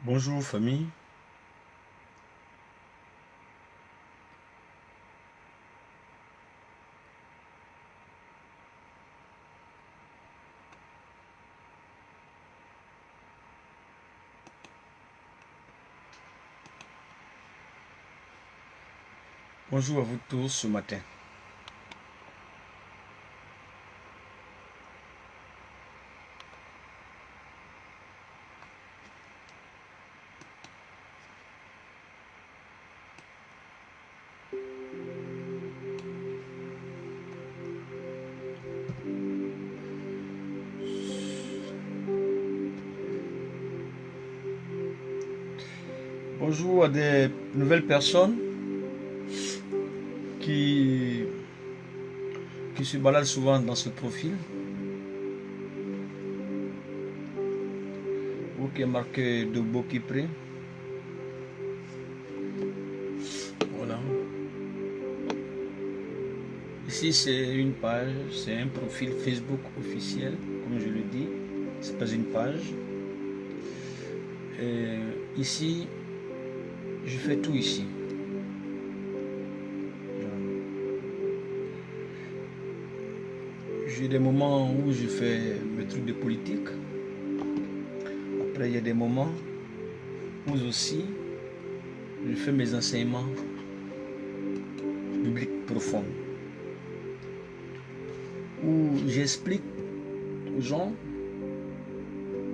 Bonjour famille, bonjour à vous tous ce matin. Bonjour à des nouvelles personnes qui, qui se baladent souvent dans ce profil, ou qui est marqué de Bokipré. Voilà. Ici c'est une page, c'est un profil Facebook officiel, comme je le dis. C'est pas une page. Et ici, je fais tout ici. J'ai des moments où je fais mes trucs de politique. Après, il y a des moments où aussi je fais mes enseignements bibliques profonds. Où j'explique aux gens,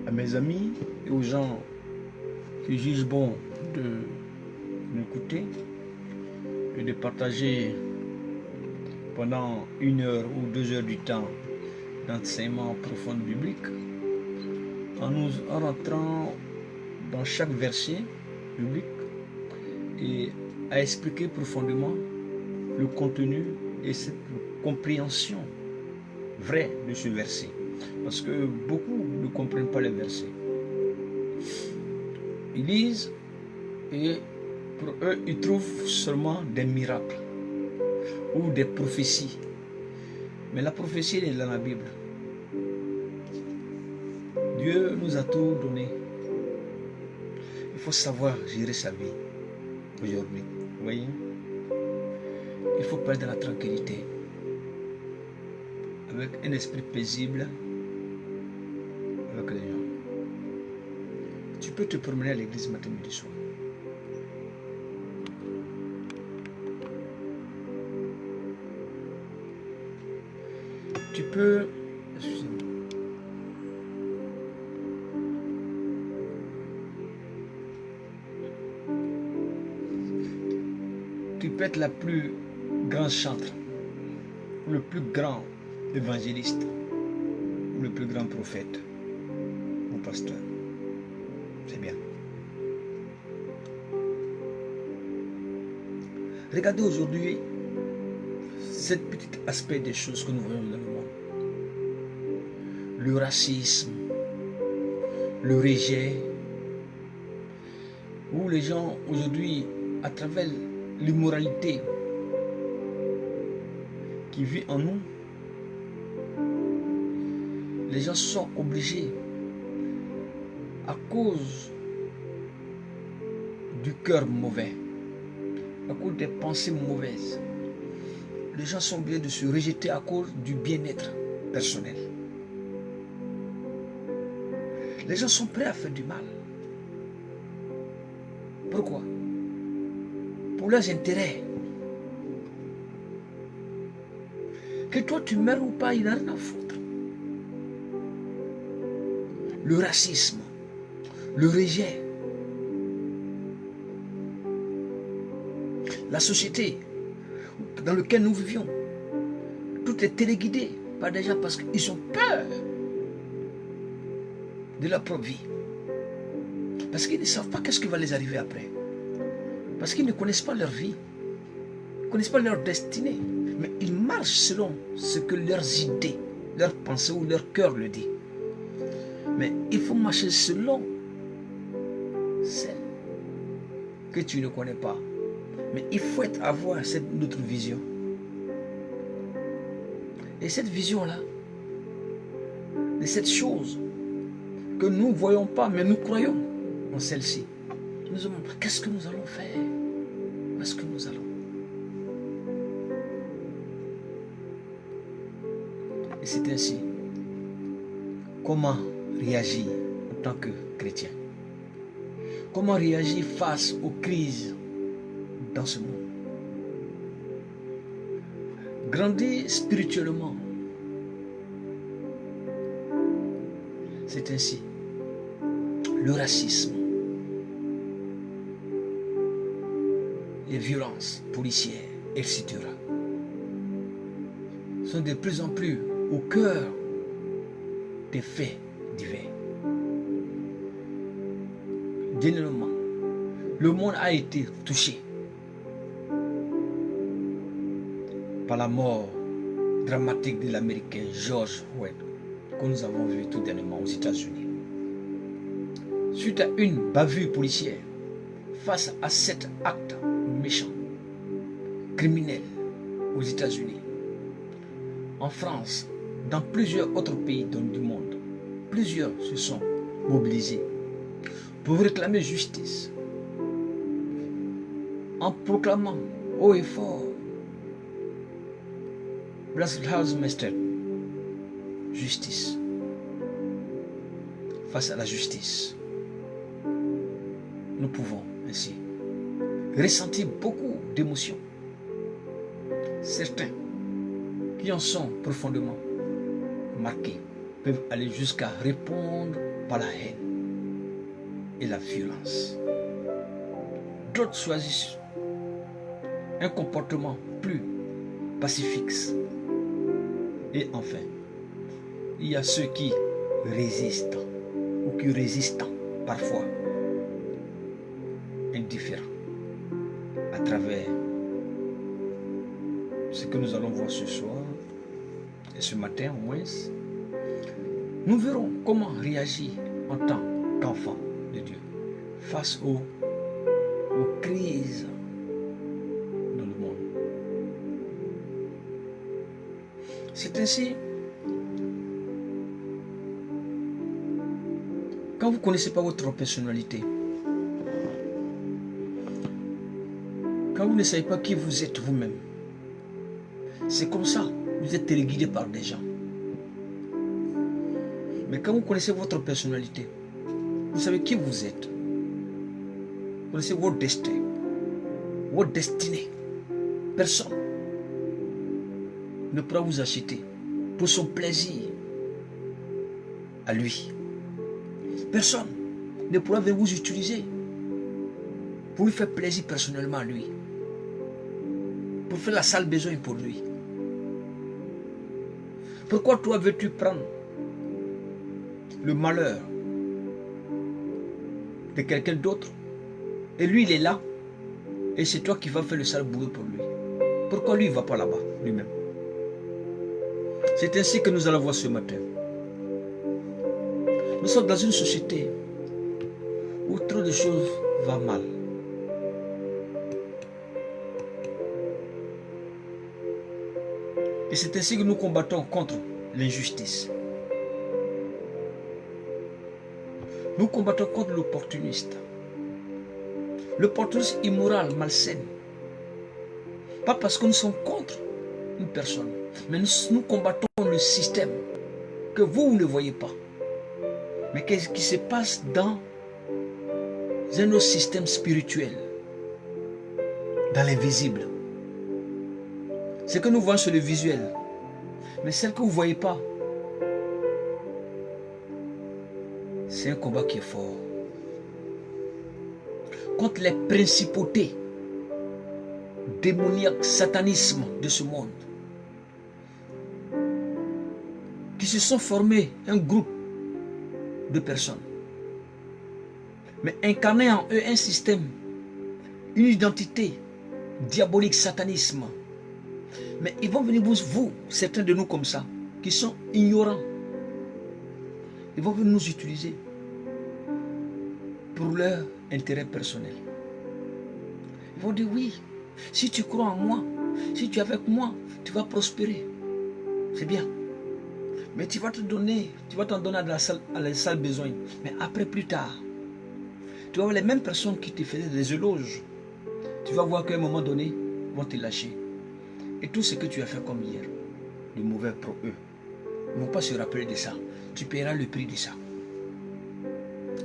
à mes amis et aux gens qui jugent bon de m'écouter et de partager pendant 1 heure ou 2 heures du temps d'enseignement profond biblique, en rentrant dans chaque verset biblique et à expliquer profondément le contenu et cette compréhension vraie de ce verset. Parce que beaucoup ne comprennent pas les versets. Ils lisent et pour eux, ils trouvent seulement des miracles ou des prophéties. Mais la prophétie, elle est dans la Bible. Dieu nous a tout donné. Il faut savoir gérer sa vie aujourd'hui. Vous voyez? Il faut parler de la tranquillité. Avec un esprit paisible avec les gens. Tu peux te promener à l'église matin, midi, soir. Tu peux... Excusez-moi. Tu peux être la plus grande chantre, le plus grand évangéliste, le plus grand prophète, ou pasteur. C'est bien. Regardez aujourd'hui cet petit aspect des choses que nous voyons dans le monde. Le racisme, le rejet, où les gens aujourd'hui, à travers l'immoralité qui vit en nous, les gens sont obligés, à cause du cœur mauvais, à cause des pensées mauvaises, les gens sont obligés de se rejeter à cause du bien-être personnel. Les gens sont prêts à faire du mal. Pourquoi? Pour leurs intérêts. Que toi tu meurs ou pas, il n'a rien à foutre. Le racisme, le rejet, la société dans laquelle nous vivions, tout est téléguidé par des gens parce qu'ils ont peur de leur propre vie. Parce qu'ils ne savent pas qu'est-ce qui va les arriver après. Parce qu'ils ne connaissent pas leur vie. Ils ne connaissent pas leur destinée. Mais ils marchent selon ce que leurs idées, leurs pensées ou leur cœur le dit. Mais il faut marcher selon celle que tu ne connais pas. Mais il faut avoir notre vision. Et cette vision-là, de cette chose que nous ne voyons pas, mais nous croyons, en celle-ci. Nous demandons, qu'est-ce que nous allons faire? Où est-ce que nous allons? Et c'est ainsi. Comment réagir en tant que chrétien? Comment réagir face aux crises dans ce monde? Grandir spirituellement. C'est ainsi. Le racisme, les violences policières, etc. sont de plus en plus au cœur des faits divers. Dernièrement, le monde a été touché par la mort dramatique de l'Américain George Floyd, que nous avons vu tout dernièrement aux États-Unis. Suite à une bavure policière, face à cet acte méchant, criminel aux États-Unis, en France, dans plusieurs autres pays du monde, plusieurs se sont mobilisés pour réclamer justice, en proclamant haut et fort Black Lives Matter, justice, face à la justice. Nous pouvons ainsi ressentir beaucoup d'émotions. Certains qui en sont profondément marqués peuvent aller jusqu'à répondre par la haine et la violence. D'autres choisissent un comportement plus pacifique. Et enfin, il y a ceux qui résistent ou qui résistent parfois indifférents à travers ce que nous allons voir ce soir et ce matin au moins. Nous verrons comment réagir en tant qu'enfant de Dieu face aux crises dans le monde. C'est ainsi, quand vous ne connaissez pas votre personnalité, quand vous ne savez pas qui vous êtes vous-même, c'est comme ça, vous êtes téléguidé par des gens. Mais quand vous connaissez votre personnalité, vous savez qui vous êtes. Vous connaissez votre destin, votre destinée. Personne ne pourra vous acheter pour son plaisir à lui. Personne ne pourra venir vous utiliser pour lui faire plaisir personnellement à lui, pour faire la sale besoin pour lui. Pourquoi toi veux-tu prendre le malheur de quelqu'un d'autre et lui il est là et c'est toi qui vas faire le sale boulot pour lui? Pourquoi lui il ne va pas là-bas lui-même? C'est ainsi que nous allons voir ce matin. Nous sommes dans une société où trop de choses vont mal. Et c'est ainsi que nous combattons contre l'injustice. Nous combattons contre l'opportuniste. L'opportunisme immoral, malsain. Pas parce que nous sommes contre une personne, mais nous combattons le système que vous ne voyez pas. Mais qu'est-ce qui se passe dans un autre système spirituel, dans l'invisible? Ce que nous voyons sur le visuel, mais celle que vous ne voyez pas, c'est un combat qui est fort. Contre les principautés démoniaques, satanisme de ce monde, qui se sont formés un groupe de personnes, mais incarnant en eux un système, une identité diabolique, satanisme. Mais ils vont venir vous, certains de nous comme ça, qui sont ignorants, ils vont venir nous utiliser pour leur intérêt personnel. Ils vont dire oui, si tu crois en moi, si tu es avec moi, tu vas prospérer. C'est bien. Mais tu vas t'en donner à la salle besoin. Mais après, plus tard, tu vas voir les mêmes personnes qui te faisaient des éloges. Tu vas voir qu'à un moment donné, ils vont te lâcher. Et tout ce que tu as fait comme hier, le mauvais pour eux, ils ne vont pas se rappeler de ça. Tu paieras le prix de ça.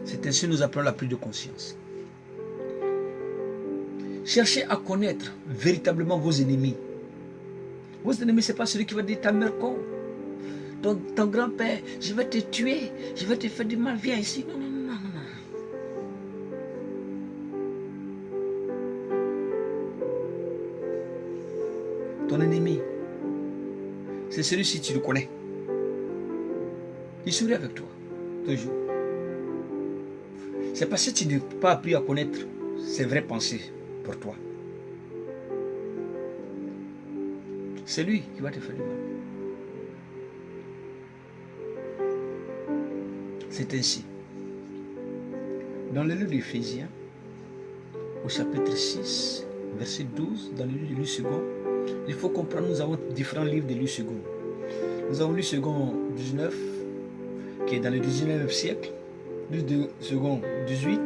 C'est ainsi que nous apprenons la prise de conscience. Cherchez à connaître véritablement vos ennemis. Vos ennemis, ce n'est pas celui qui va dire ta mère con. Ton grand-père, je vais te tuer, je vais te faire du mal, viens ici. Non, non, non, non, non. Ton ennemi, c'est celui-ci, tu le connais. Il sourit avec toi, toujours. C'est parce que tu n'as pas appris à connaître ses vraies pensées pour toi. C'est lui qui va te faire du mal. C'est ainsi. Dans le livre d'Éphésiens, au chapitre 6, verset 12, dans le livre de Louis II, il faut comprendre, nous avons différents livres de Louis II. Nous avons Louis II 19, qui est dans le 19e siècle, Louis II 18,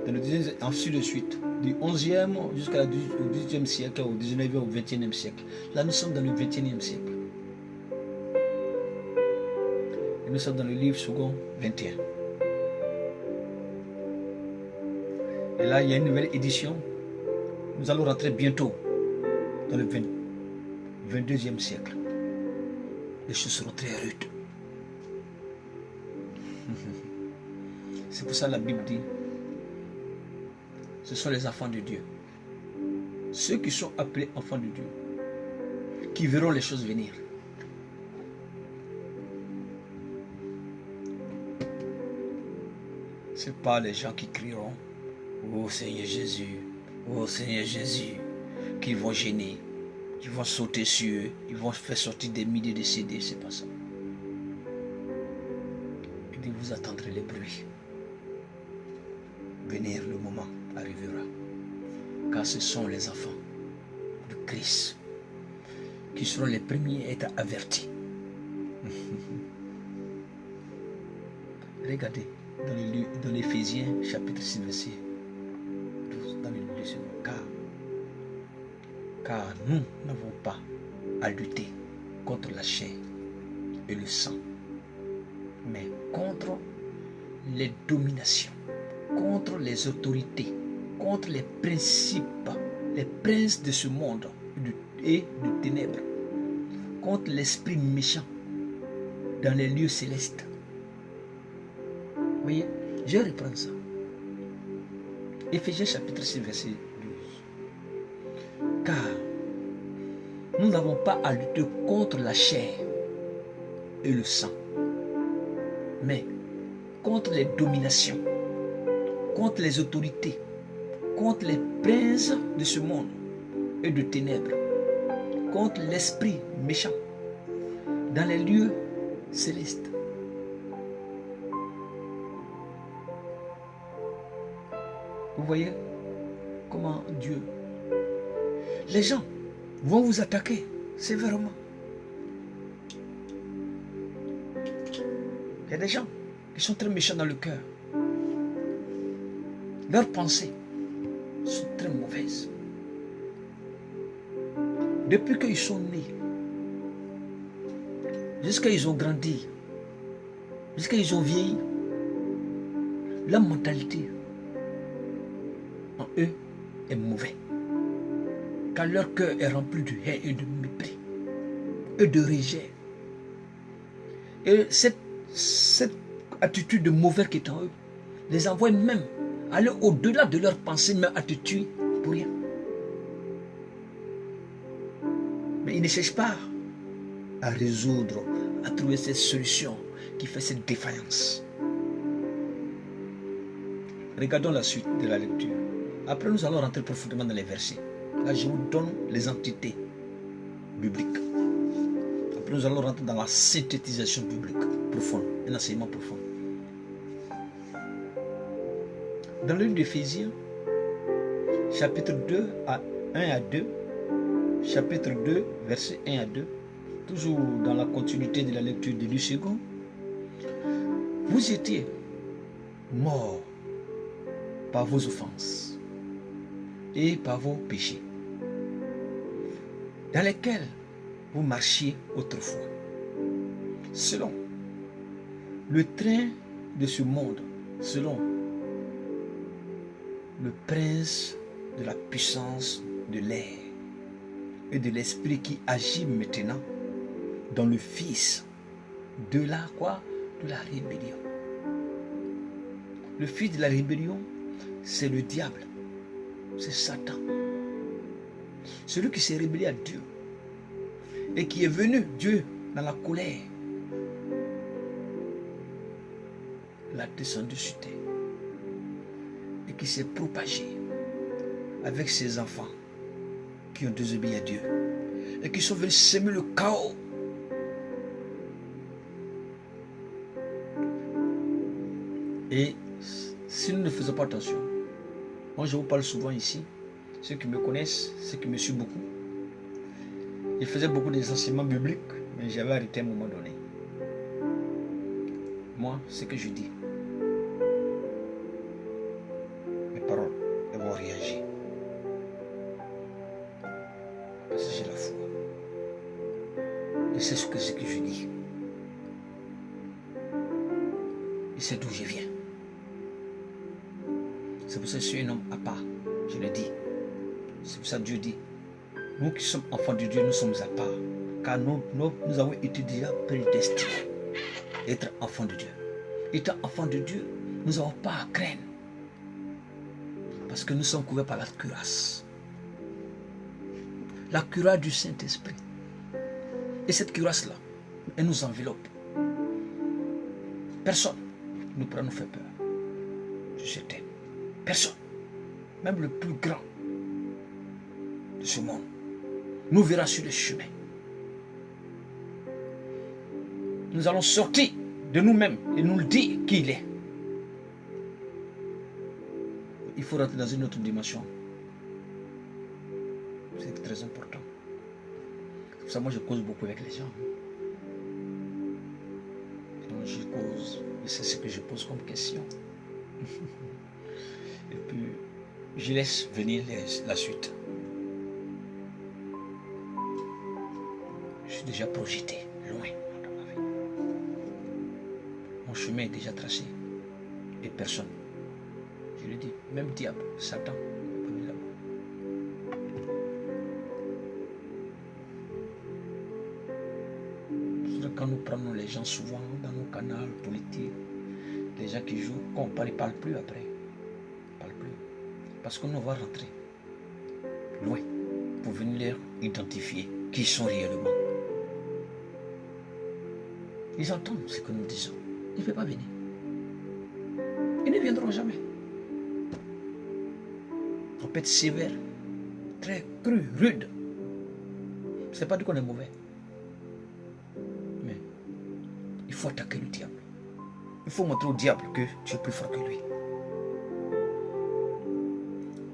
dans le 19e, ensuite de suite, du 11e jusqu'au 18e siècle, au 19e au 21e siècle. Là, nous sommes dans le 21e siècle. Et nous sommes dans le livre second 21. Et là, il y a une nouvelle édition. Nous allons rentrer bientôt dans le 22e siècle. Les choses seront très rudes. C'est pour ça que la Bible dit, ce sont les enfants de Dieu. Ceux qui sont appelés enfants de Dieu, qui verront les choses venir. Ce n'est pas les gens qui crieront, oh Seigneur Jésus, qui vont gêner, qui vont sauter sur eux, ils vont faire sortir des milliers de CD, c'est pas ça. Il dit, vous attendrez les bruits. Venir le moment arrivera. Car ce sont les enfants de Christ qui seront les premiers à être avertis. Regardez dans l'Éphésiens chapitre 6 verset 12, dans le livre de second. Car nous n'avons pas à lutter contre la chair et le sang, mais contre les dominations, contre les autorités, contre les principes, les princes de ce monde et de ténèbres, contre l'esprit méchant dans les lieux célestes. Vous voyez, je reprends ça. Éphésiens chapitre 6, verset 12. Car nous n'avons pas à lutter contre la chair et le sang, mais contre les dominations, contre les autorités, contre les princes de ce monde et de ténèbres, contre l'esprit méchant dans les lieux célestes. Vous voyez comment Dieu... Les gens vont vous attaquer sévèrement. Il y a des gens qui sont très méchants dans le cœur. Leurs pensées sont très mauvaises. Depuis qu'ils sont nés, jusqu'à ils ont grandi, jusqu'à ils ont vieilli, la mentalité en eux est mauvaise. Car leur cœur est rempli de haine et de mépris et de rejet. Et cette attitude mauvaise qui est en eux les envoie même aller au-delà de leurs pensées, même à te tuer pour rien. Mais ils ne cherchent pas à résoudre, à trouver cette solution qui fait cette défaillance. Regardons la suite de la lecture. Après, nous allons rentrer profondément dans les versets. Là, je vous donne les entités bibliques. Après, nous allons rentrer dans la synthétisation biblique profonde, un enseignement profond. Dans le livre d'Éphésiens, chapitre 2, à 1 à 2, chapitre 2, versets 1 à 2, toujours dans la continuité de la lecture de Louis II, vous étiez morts par vos offenses et par vos péchés, dans lesquels vous marchiez autrefois, selon le train de ce monde, selon le prince de la puissance de l'air et de l'esprit qui agit maintenant dans le fils de la quoi? De la rébellion. Le fils de la rébellion, c'est le diable, c'est Satan. Celui qui s'est rébellé à Dieu et qui est venu, Dieu, dans la colère, l'a descendu sur terre et qui s'est propagé avec ses enfants qui ont désobéi à Dieu et qui sont venus semer le chaos. Et si nous ne faisons pas attention, moi je vous parle souvent ici, ceux qui me connaissent, ceux qui me suivent beaucoup, je faisais beaucoup des enseignements bibliques, mais j'avais arrêté à un moment donné. Moi, ce que je dis, mes paroles, elles vont réagir. Parce que j'ai la foi. Et c'est ce que je dis. Et c'est d'où je viens. C'est pour ça que je suis un homme à part. Je le dis. C'est pour ça que Dieu dit. Nous qui sommes enfants de Dieu, nous sommes à part. Car nous avons été déjà prédestinés à être enfants de Dieu. Étant enfants de Dieu, nous n'avons pas à craindre. Parce que nous sommes couverts par la cuirasse. La cuirasse du Saint-Esprit. Et cette cuirasse-là, elle nous enveloppe. Personne ne pourra nous faire peur. Je sais. Personne, même le plus grand de ce monde, nous verra sur le chemin. Nous allons sortir de nous-mêmes et nous le dire qui il est. Il faut rentrer dans une autre dimension. C'est très important. C'est pour ça que moi je cause beaucoup avec les gens. Donc je cause, et c'est ce que je pose comme question. Et puis, je laisse venir la suite. Je suis déjà projeté, loin dans ma vie. Mon chemin est déjà tracé. Et personne, je le dis, même diable, Satan, n'est pas mis là-bas. Quand nous prenons les gens souvent dans nos canaux politiques, les gens qui jouent, quand on parle, ils ne parlent plus après. Parce qu'on va rentrer loin pour venir leur identifier qui ils sont réellement. Ils entendent ce que nous disons. Ils ne peuvent pas venir. Ils ne viendront jamais. On peut être sévère, très cru, rude. Ce n'est pas du qu'on est mauvais. Mais il faut attaquer le diable. Il faut montrer au diable que tu es plus fort que lui.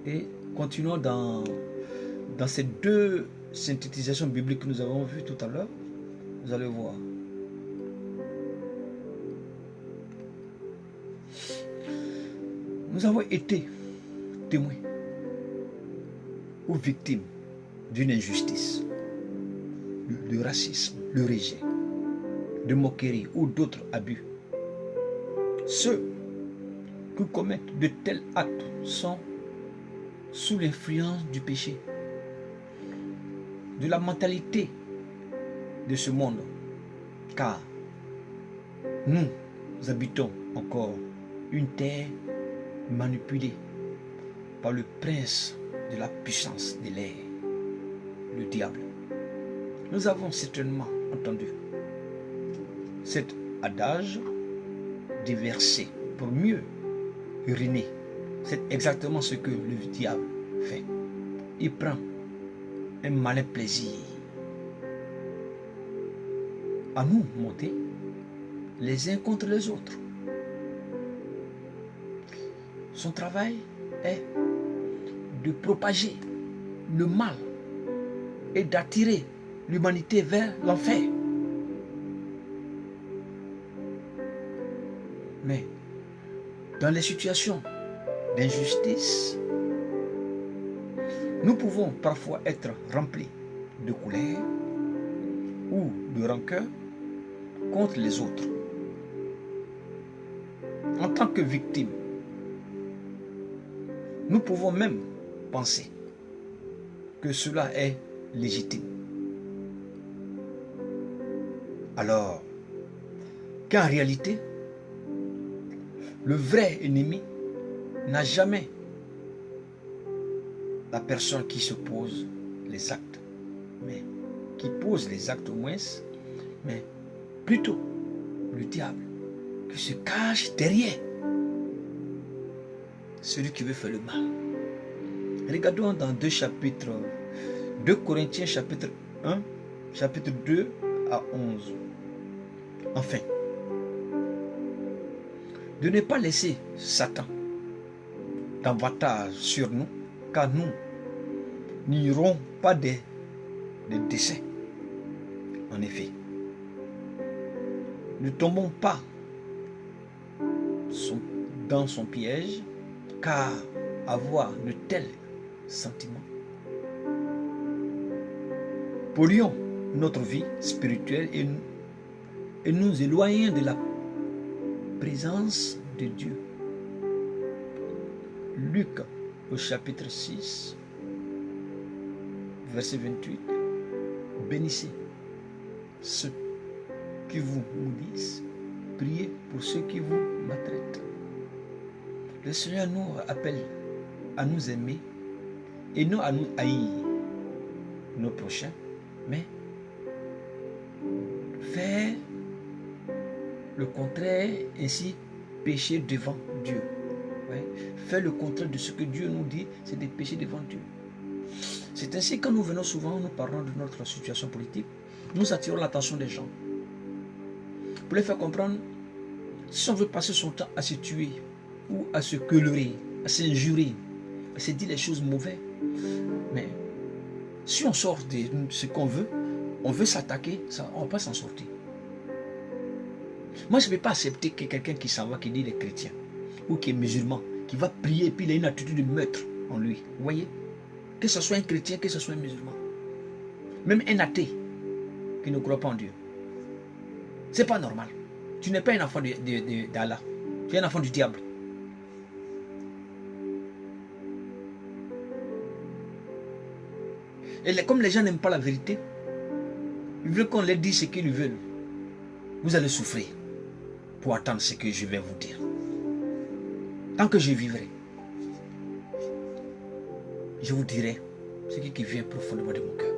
Et continuons dans ces deux synthétisations bibliques que nous avons vues tout à l'heure. Vous allez voir. Nous avons été témoins ou victimes d'une injustice, de racisme, de rejet, de moquerie ou d'autres abus. Ceux qui commettent de tels actes sont sous l'influence du péché, de la mentalité de ce monde, car nous habitons encore une terre manipulée par le prince de la puissance de l'air, le diable. Nous avons certainement entendu cet adage déversé pour mieux régner. C'est exactement ce que le diable fait. Il prend un malin plaisir à nous monter les uns contre les autres. Son travail est de propager le mal et d'attirer l'humanité vers l'enfer. Mais dans les situations d'injustice, nous pouvons parfois être remplis de colère ou de rancœur contre les autres. En tant que victime, nous pouvons même penser que cela est légitime. Alors qu'en réalité, le vrai ennemi n'a jamais la personne qui se pose les actes, mais qui pose les actes au moins, mais plutôt le diable qui se cache derrière celui qui veut faire le mal. Regardons dans 2 Corinthiens chapitre 1, chapitre 2 à 11. Enfin, de ne pas laisser Satan d'avantage sur nous, car nous n'irons pas des desseins. En effet, ne tombons pas dans son piège, car avoir de tels sentiments polluons notre vie spirituelle et nous éloignons de la présence de Dieu. Luc au chapitre 6, verset 28. Bénissez ceux qui vous maudissent, priez pour ceux qui vous maltraitent. Le Seigneur nous appelle à nous aimer et non à nous haïr nos prochains, mais faire le contraire, ainsi pécher devant Dieu. Ouais. Faire le contraire de ce que Dieu nous dit, c'est de pécher devant Dieu. C'est ainsi que nous venons souvent, nous parlons de notre situation politique, nous attirons l'attention des gens. Pour les faire comprendre, si on veut passer son temps à se tuer, ou à se queulerer, à s'injurer, à se dire les choses mauvaises, mais si on sort de ce qu'on veut, on veut s'attaquer, on ne va pas s'en sortir. Moi, je ne peux pas accepter que quelqu'un qui s'en va, qui dit qu'il est chrétien, ou qui est musulman, qui va prier et puis il a une attitude de meurtre en lui. Vous voyez? Que ce soit un chrétien, que ce soit un musulman. Même un athée qui ne croit pas en Dieu. Ce n'est pas normal. Tu n'es pas un enfant d'Allah. Tu es un enfant du diable. Et comme les gens n'aiment pas la vérité, ils veulent qu'on leur dise ce qu'ils veulent. Vous allez souffrir pour attendre ce que je vais vous dire. Tant que je vivrai, je vous dirai ce qui vient profondément de mon cœur.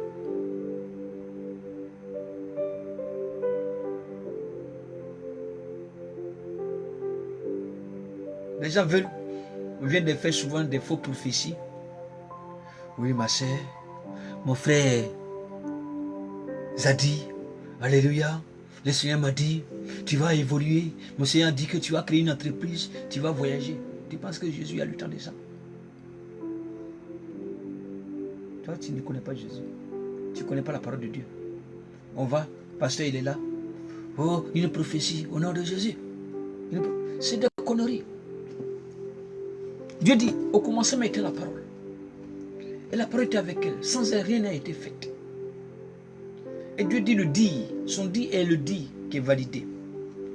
Les gens viennent de faire souvent des faux prophéties. Oui, ma soeur, mon frère Zadi, alléluia, le Seigneur m'a dit, tu vas évoluer. Mon Seigneur a dit que tu vas créer une entreprise, tu vas voyager. Tu penses que Jésus a le temps de ça? Toi, tu ne connais pas Jésus. Tu ne connais pas la parole de Dieu. On va, pasteur, il est là. Oh, une prophétie au nom de Jésus. C'est des conneries. Dieu dit, au commencement était la parole. Et la parole était avec elle. Sans elle, rien n'a été fait. Et Dieu dit le dit. Son dit est le dit qui est validé.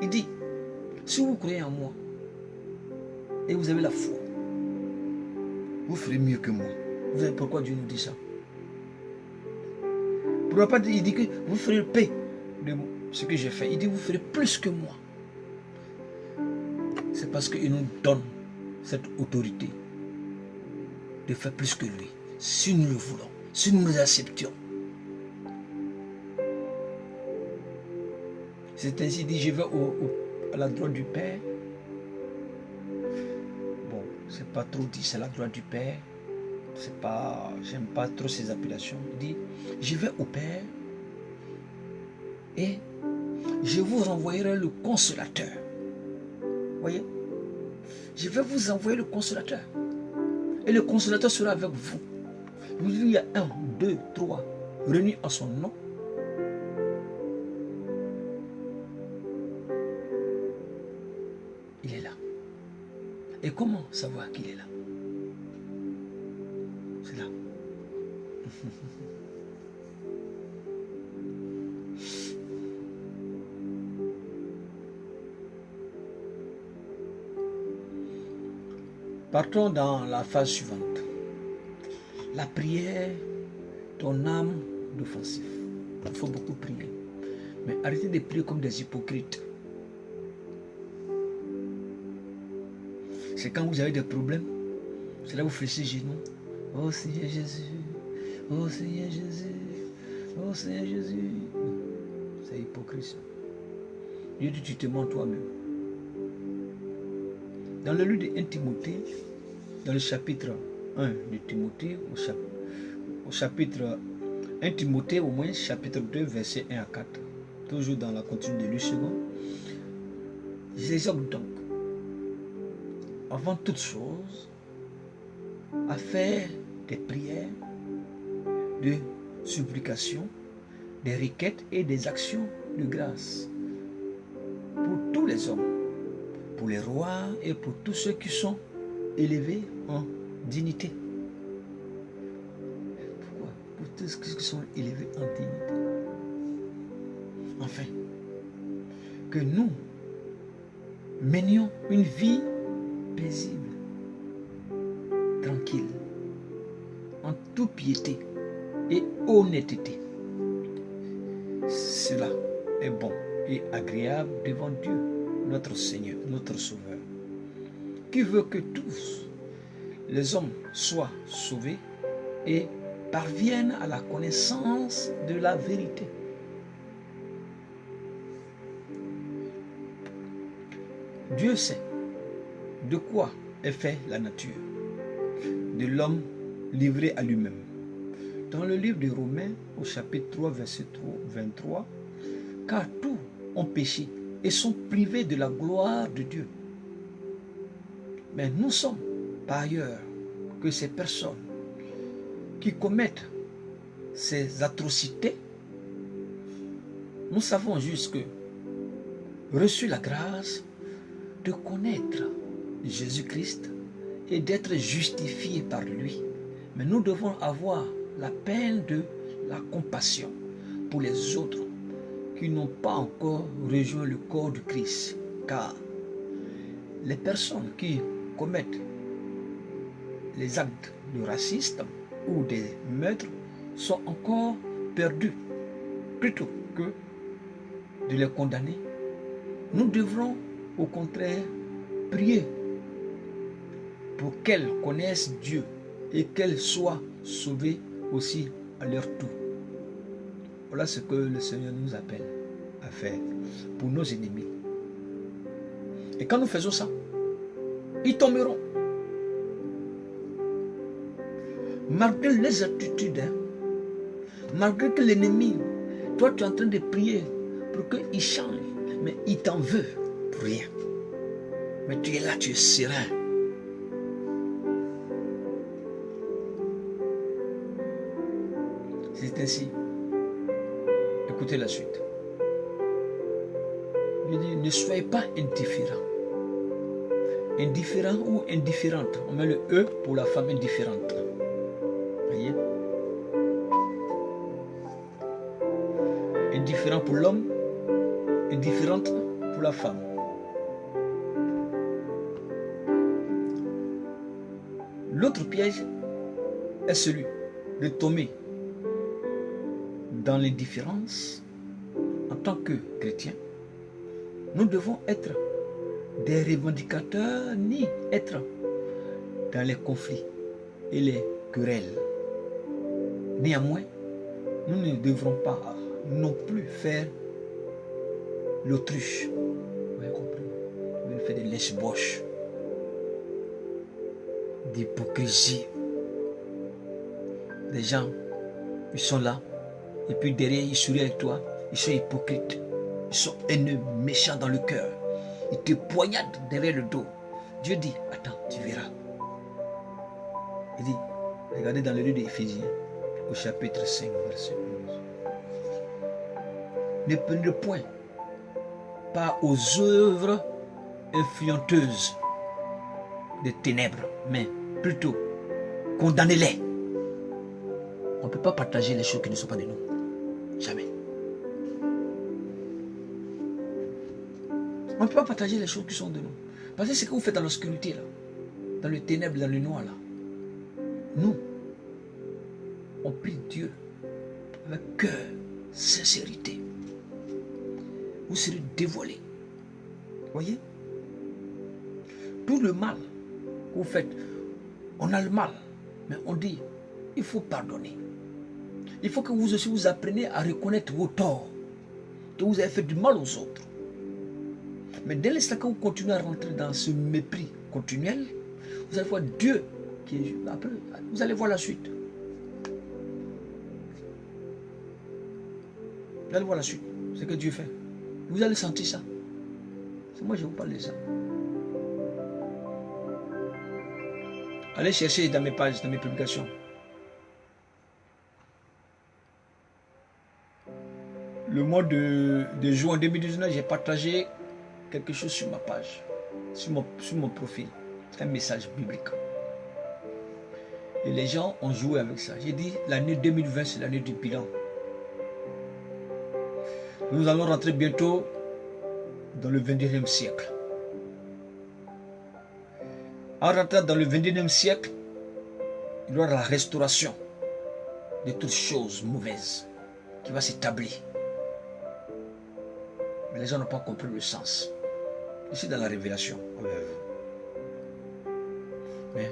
Il dit, si vous croyez en moi, et vous avez la foi, vous ferez mieux que moi. Vous savez pourquoi Dieu nous dit ça? Pourquoi pas il dit que vous ferez paix de ce que j'ai fait. Il dit, vous ferez plus que moi. C'est parce qu'il nous donne cette autorité de faire plus que lui, si nous le voulons, si nous nous acceptions. C'est ainsi dit, je vais à la droite du Père. Bon, c'est pas trop dit, c'est la droite du Père. C'est pas, j'aime pas trop ces appellations. Il dit, je vais au Père et je vous envoyerai le consolateur. Voyez? Je vais vous envoyer le consolateur. Et le consolateur sera avec vous. Il y a 1, 2, 3 réunis en son nom. Et comment savoir qu'il est là? C'est là. Partons dans la phase suivante. La prière, ton âme d'offensif. Il faut beaucoup prier. Mais arrêtez de prier comme des hypocrites. C'est quand vous avez des problèmes, c'est là où vous fléchissez les genoux. Oh Seigneur Jésus, oh Seigneur Jésus, oh Seigneur Jésus. C'est hypocrite. Dieu dit, tu te mens toi-même. Dans le livre de 1 Timothée, dans le chapitre 1 de Timothée, au chapitre 1 Timothée, au moins chapitre 2, versets 1 à 4, toujours dans la continuité de l'U2, j'exhorte donc, avant toute chose, à faire des prières, de supplications, des requêtes et des actions de grâce pour tous les hommes, pour les rois et pour tous ceux qui sont élevés en dignité. Pourquoi? Pour tous ceux qui sont élevés en dignité. Enfin, que nous menions une vie paisible, tranquille, en toute piété et honnêteté. Cela est bon et agréable devant Dieu, notre Seigneur, notre Sauveur, qui veut que tous les hommes soient sauvés et parviennent à la connaissance de la vérité. Dieu sait de quoi est fait la nature de l'homme livré à lui-même. Dans le livre de Romains, au chapitre 3, verset 23, car tous ont péché et sont privés de la gloire de Dieu. Mais nous sommes, par ailleurs, que ces personnes qui commettent ces atrocités, nous savons juste que reçu la grâce de connaître Jésus-Christ et d'être justifiés par lui. Mais nous devons avoir la peine de la compassion pour les autres qui n'ont pas encore rejoint le corps de Christ. Car les personnes qui commettent les actes de racisme ou des meurtres sont encore perdues. Plutôt que de les condamner, nous devrons au contraire prier pour qu'elles connaissent Dieu et qu'elles soient sauvées aussi à leur tour. Voilà ce que le Seigneur nous appelle à faire pour nos ennemis. Et quand nous faisons ça, ils tomberont. Malgré les attitudes, malgré que l'ennemi, toi tu es en train de prier pour qu'il change, mais il t'en veut pour rien. Mais tu es là, tu es serein. C'est ainsi. Écoutez la suite. Il dit, ne soyez pas indifférents. Indifférent ou indifférente. On met le E pour la femme indifférente. Voyez? Indifférent pour l'homme, indifférente pour la femme. L'autre piège est celui de tomber dans l'indifférence. En tant que chrétiens, nous devons être des revendicateurs ni être dans les conflits et les querelles. Néanmoins, nous ne devrons pas non plus faire l'autruche. Vous avez compris? Nous devons faire des lèche-boches, d'hypocrisie. Des gens, ils sont là, et puis derrière, ils sourient avec toi, ils sont hypocrites, ils sont haineux, méchants dans le cœur. Ils te poignardent derrière le dos. Dieu dit, attends, tu verras. Il dit, regardez dans le livre d'Éphésiens, au chapitre 5, verset 11. Ne prenez point pas aux œuvres influenteuses, des ténèbres, mais plutôt condamnez-les. On ne peut pas partager les choses qui ne sont pas de nous. Jamais. On ne peut pas partager les choses qui sont de nous. Parce que ce que vous faites dans l'obscurité, là, dans le ténèbre, dans le noir, là, nous, on prie Dieu avec cœur, sincérité. Vous serez dévoilés. Voyez? Tout le mal que vous faites, on a le mal, mais on dit, il faut pardonner. Il faut que vous aussi vous appreniez à reconnaître vos torts, que vous avez fait du mal aux autres. Mais dès l'instant que vous continuez à rentrer dans ce mépris continuel, vous allez voir Dieu qui est après, vous allez voir la suite. Vous allez voir la suite, ce que Dieu fait. Vous allez sentir ça. C'est moi je vous parle de ça. Allez chercher dans mes pages, dans mes publications. Le mois de juin 2019, j'ai partagé quelque chose sur ma page, sur mon profil, un message biblique. Et les gens ont joué avec ça. J'ai dit, l'année 2020, c'est l'année du bilan. Nous allons rentrer bientôt dans le 21e siècle. En rentrant dans le 21e siècle, il y aura la restauration de toutes choses mauvaises qui va s'établir. Mais les gens n'ont pas compris le sens. Ici dans la révélation. Mais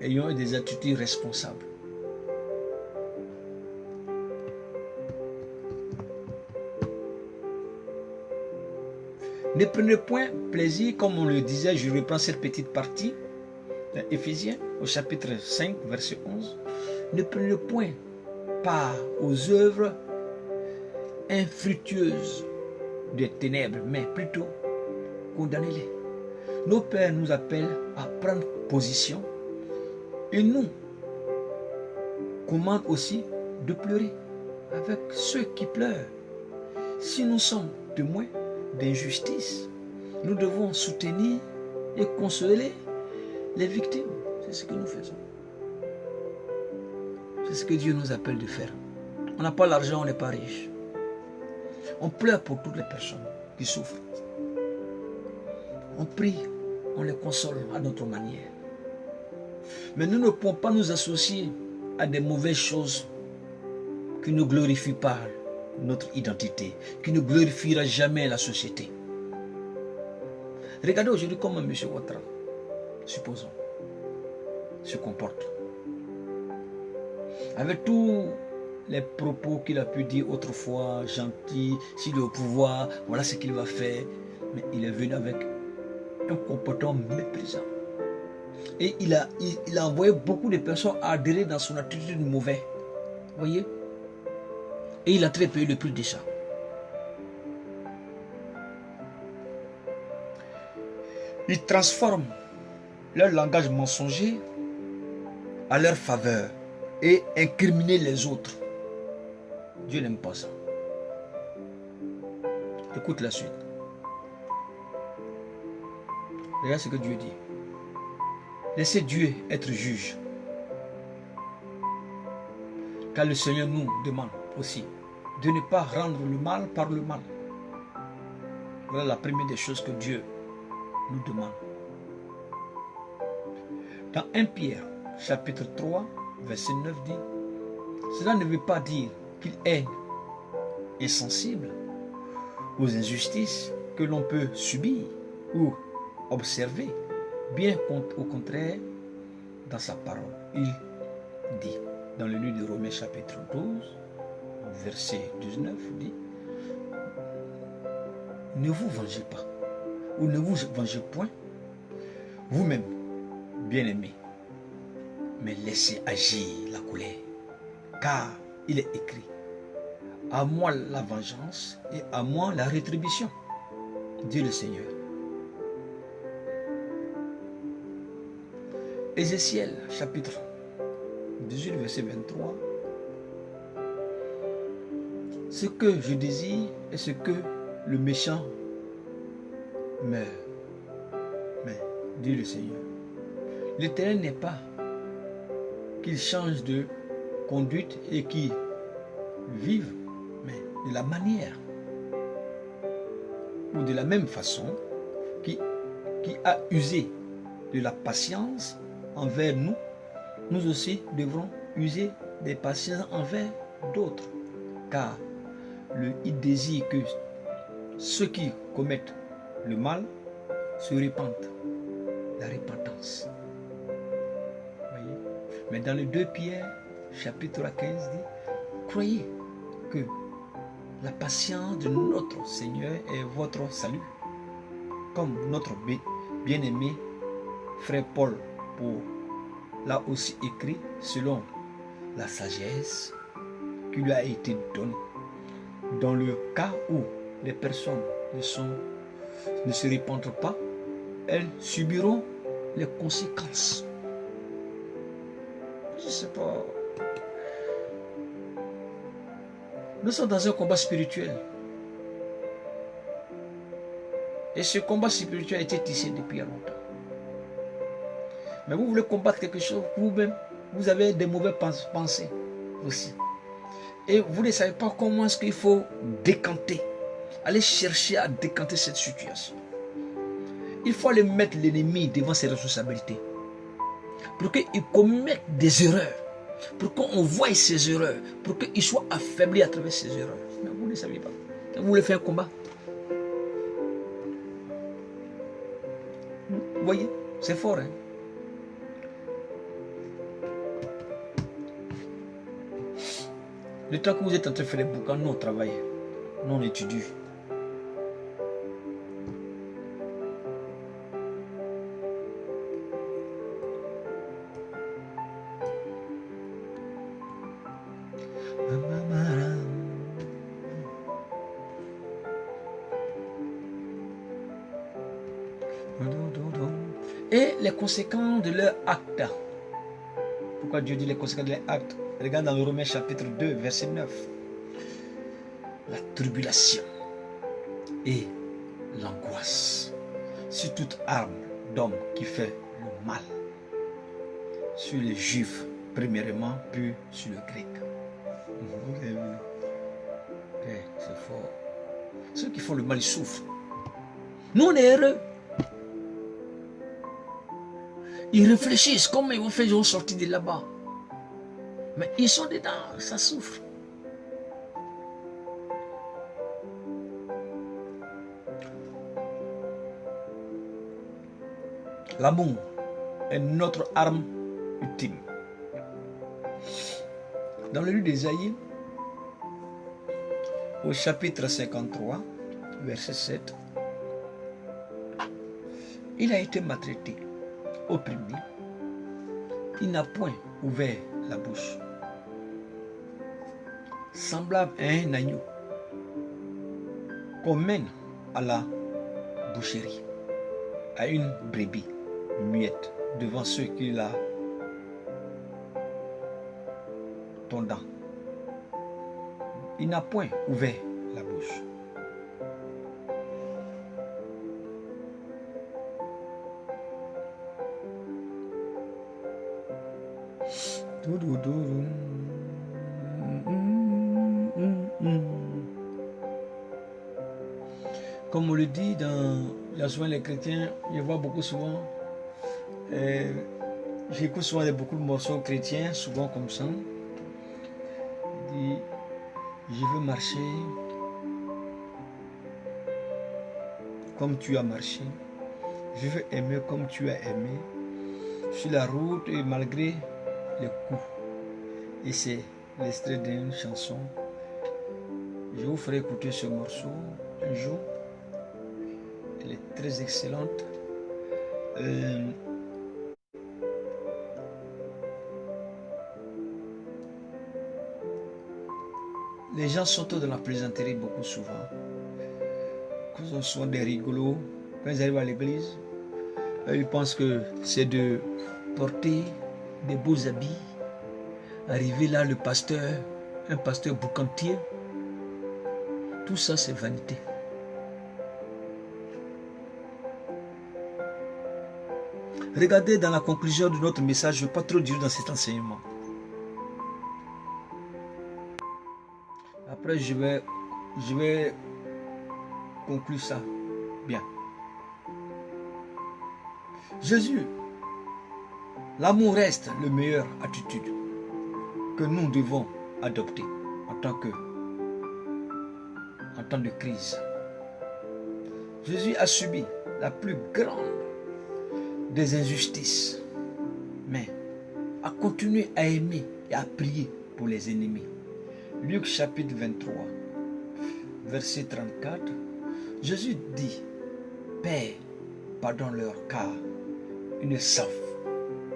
ayons des attitudes responsables. Ne prenez point plaisir, comme on le disait, je reprends cette petite partie, dans Éphésiens, au chapitre 5, verset 11. Ne prenez point part aux œuvres infructueuses des ténèbres, mais plutôt condamnez-les. Nos pères nous appellent à prendre position et nous commandent aussi de pleurer avec ceux qui pleurent. Si nous sommes témoins d'injustice, nous devons soutenir et consoler les victimes. C'est ce que nous faisons. C'est ce que Dieu nous appelle de faire. On n'a pas l'argent, on n'est pas riche. On pleure pour toutes les personnes qui souffrent. On prie, on les console à notre manière. Mais nous ne pouvons pas nous associer à des mauvaises choses qui ne glorifient pas notre identité, qui ne glorifiera jamais la société. Regardez aujourd'hui comment M. Ouattara, supposons, se comporte. Avec tous les propos qu'il a pu dire autrefois, gentil, s'il est au pouvoir, voilà ce qu'il va faire. Mais il est venu avec un comportement méprisant. Et il a envoyé beaucoup de personnes à adhérer dans son attitude mauvaise. Vous voyez? Et il a très payé le prix de ça. Ils transforment leur langage mensonger à leur faveur et incriminer les autres. Dieu n'aime pas ça. Écoute la suite. Regarde ce que Dieu dit. Laissez Dieu être juge. Car le Seigneur nous demande aussi de ne pas rendre le mal par le mal. Voilà la première des choses que Dieu nous demande. Dans 1 Pierre, chapitre 3, verset 9 dit, cela ne veut pas dire qu'il est insensible aux injustices que l'on peut subir ou observer. Bien au contraire, dans sa parole, il dit, dans le livre de Romains chapitre 12, verset 19, dit, ne vous vengez pas, ou ne vous vengez point, vous-même, bien-aimés, mais laissez agir la colère, car il est écrit, à moi la vengeance et à moi la rétribution, dit le Seigneur. Ézéchiel, chapitre 18, verset 23. Ce que je désire est ce que le méchant meurt. Mais, dit le Seigneur, L'Éternel n'est pas qu'il change de conduite et qu'il vive, mais de la manière ou de la même façon qui a usé de la patience envers nous, nous aussi devrons user des patiences envers d'autres. Car il désire que ceux qui commettent le mal se repentent. La repentance. Voyez? Mais dans le 2 Pierre, chapitre 15 dit, croyez que la patience de notre Seigneur est votre salut. Comme notre bien-aimé frère Paul l'a aussi écrit selon la sagesse qui lui a été donnée. Dans le cas où les personnes ne se répandent pas, elles subiront les conséquences. Je ne sais pas. Nous sommes dans un combat spirituel. Et ce combat spirituel a été tissé depuis longtemps. Mais vous voulez combattre quelque chose, vous-même, vous avez des mauvaises pensées aussi. Et vous ne savez pas comment est-ce qu'il faut décanter. Allez chercher à décanter cette situation. Il faut aller mettre l'ennemi devant ses responsabilités. Pour qu'il commette des erreurs. Pour qu'on voie ses erreurs. Pour qu'il soit affaibli à travers ses erreurs. Mais vous ne savez pas. Vous voulez faire un combat. Vous voyez, c'est fort. Hein? Le temps que vous êtes en train de faire les bouquins, nous on travaille. Nous on étudie. Et les conséquences de leur acte. Pourquoi Dieu dit les conséquences de leur acte? Regarde dans le Romains chapitre 2, verset 9. La tribulation et l'angoisse sur toute arme d'homme qui fait le mal. Sur les Juifs, premièrement, puis sur le Grec. Vous avez vu? C'est fort. Ceux qui font le mal, ils souffrent. Nous, on est heureux. Ils réfléchissent comment ils vont faire, ils vont sortir de là-bas. Mais ils sont dedans, ça souffre. L'amour est notre arme ultime. Dans le livre d'Ésaïe, au chapitre 53, verset 7, il a été maltraité, opprimé. Il n'a point ouvert la bouche. Semblable à un agneau qu'on mène à la boucherie, à une brebis muette devant ceux qui la tondant. Il n'a point ouvert la bouche. Comme on le dit dans la souvent les chrétiens, je vois beaucoup souvent, j'écoute souvent beaucoup de morceaux chrétiens, souvent comme ça. Il dit, je veux marcher comme tu as marché, je veux aimer comme tu as aimé, sur la route et malgré les coups. Et c'est l'extrait d'une chanson. Je vous ferai écouter ce morceau un jour. Elle est très excellente. Les gens sont dans la plaisanterie beaucoup souvent. Quand ils sont des rigolos, quand ils arrivent à l'église, ils pensent que c'est de porter des beaux habits. Arriver là, le pasteur, un pasteur boucantier, tout ça c'est vanité. Regardez dans la conclusion de notre message, je ne vais pas trop dire dans cet enseignement. Après, je vais conclure ça. Bien. Jésus, l'amour reste la meilleure attitude que nous devons adopter en temps de crise. Jésus a subi la plus grande des injustices, mais a continué à aimer et à prier pour les ennemis. Luc chapitre 23, verset 34, Jésus dit, « Père, pardonne-leur car ils ne savent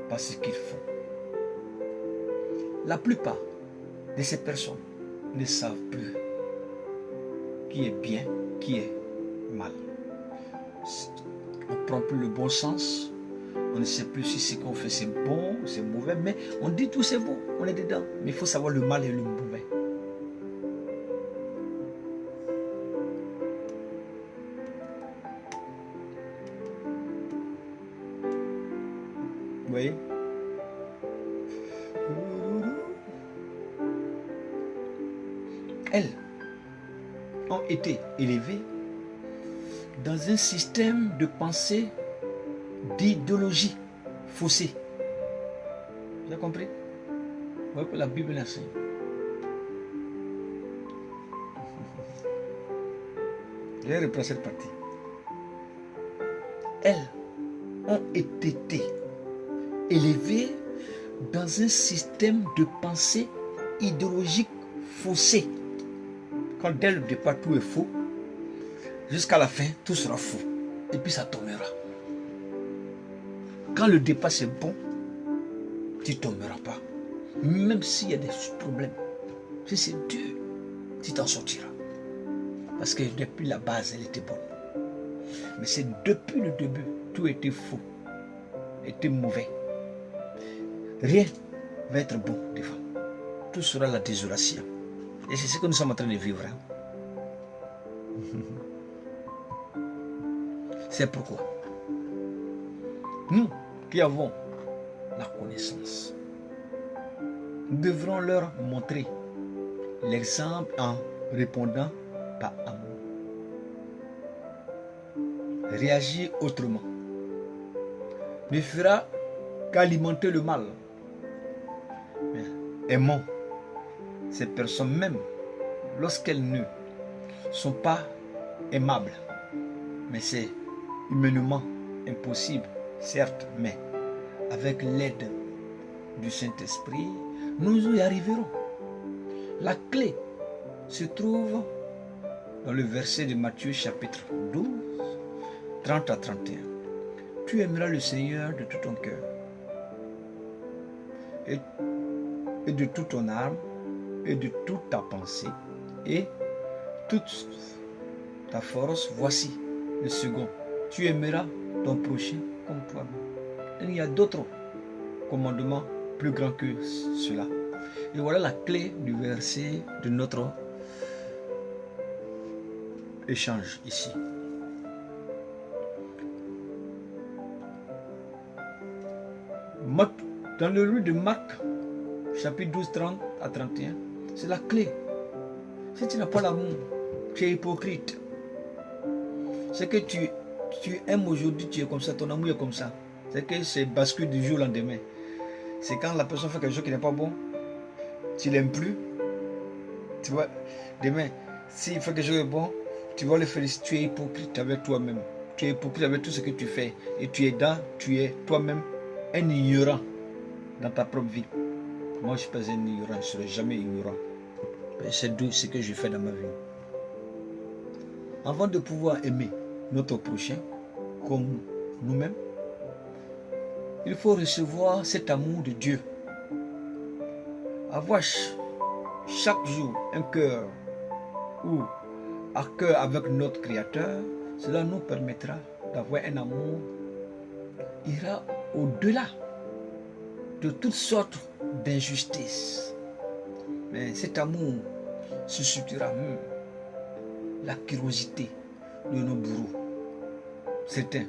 pas ce qu'ils font. » La plupart de ces personnes ne savent plus qui est bien, qui est mal. On ne prend plus le bon sens. On ne sait plus si ce qu'on fait c'est bon ou c'est mauvais. Mais on dit tout c'est bon. On est dedans. Mais il faut savoir le mal et le mauvais. Vous voyez? Elles ont été élevées dans un système de pensée, d'idéologie faussée. Vous avez compris? Vous voyez que la Bible l'enseigne. Je vais reprendre cette partie. Elles ont été élevées dans un système de pensée idéologique faussé. Quand dès le départ tout est faux, jusqu'à la fin tout sera faux. Et puis ça tombera. Quand le départ c'est bon, tu ne tomberas pas. Même s'il y a des problèmes. Si c'est dur, tu t'en sortiras. Parce que depuis la base, elle était bonne. Mais c'est depuis le début, tout était faux, était mauvais. Rien ne va être bon devant. Tout sera la désolation. Et c'est ce que nous sommes en train de vivre. C'est pourquoi nous qui avons la connaissance, nous devrons leur montrer l'exemple en répondant par amour. Réagir autrement ne fera qu'alimenter le mal. Mais aimons ces personnes même lorsqu'elles ne sont pas aimables. Mais c'est humainement impossible, certes, mais avec l'aide du Saint-Esprit, nous y arriverons. La clé se trouve dans le verset de Matthieu chapitre 12, 30 à 31. Tu aimeras le Seigneur de tout ton cœur et de toute ton âme et de toute ta pensée et toute ta force. Voici le second. Tu aimeras ton prochain comme toi-même. Il y a d'autres commandements plus grands que cela. Et voilà la clé du verset de notre échange ici. Dans le livre de Marc, chapitre 12, 30 à 31, c'est la clé. Si tu n'as pas l'amour, tu es hypocrite. C'est que tu aimes aujourd'hui, tu es comme ça, ton amour est comme ça. C'est que c'est bascule du jour au lendemain. C'est quand la personne fait quelque chose qui n'est pas bon, tu l'aimes plus. Tu vois, demain, s'il fait quelque chose de bon, tu vas le féliciter. Tu es hypocrite avec toi-même. Tu es hypocrite avec tout ce que tu fais. Et tu es toi-même un ignorant dans ta propre vie. Moi, je ne suis pas un ignorant, je ne serai jamais ignorant. C'est tout ce que je fais dans ma vie. Avant de pouvoir aimer notre prochain comme nous-mêmes, il faut recevoir cet amour de Dieu. Avoir chaque jour un cœur ou à cœur avec notre Créateur, cela nous permettra d'avoir un amour qui ira au-delà de toutes sortes d'injustices. Mais cet amour suscitera la curiosité de nos bourreaux. Certains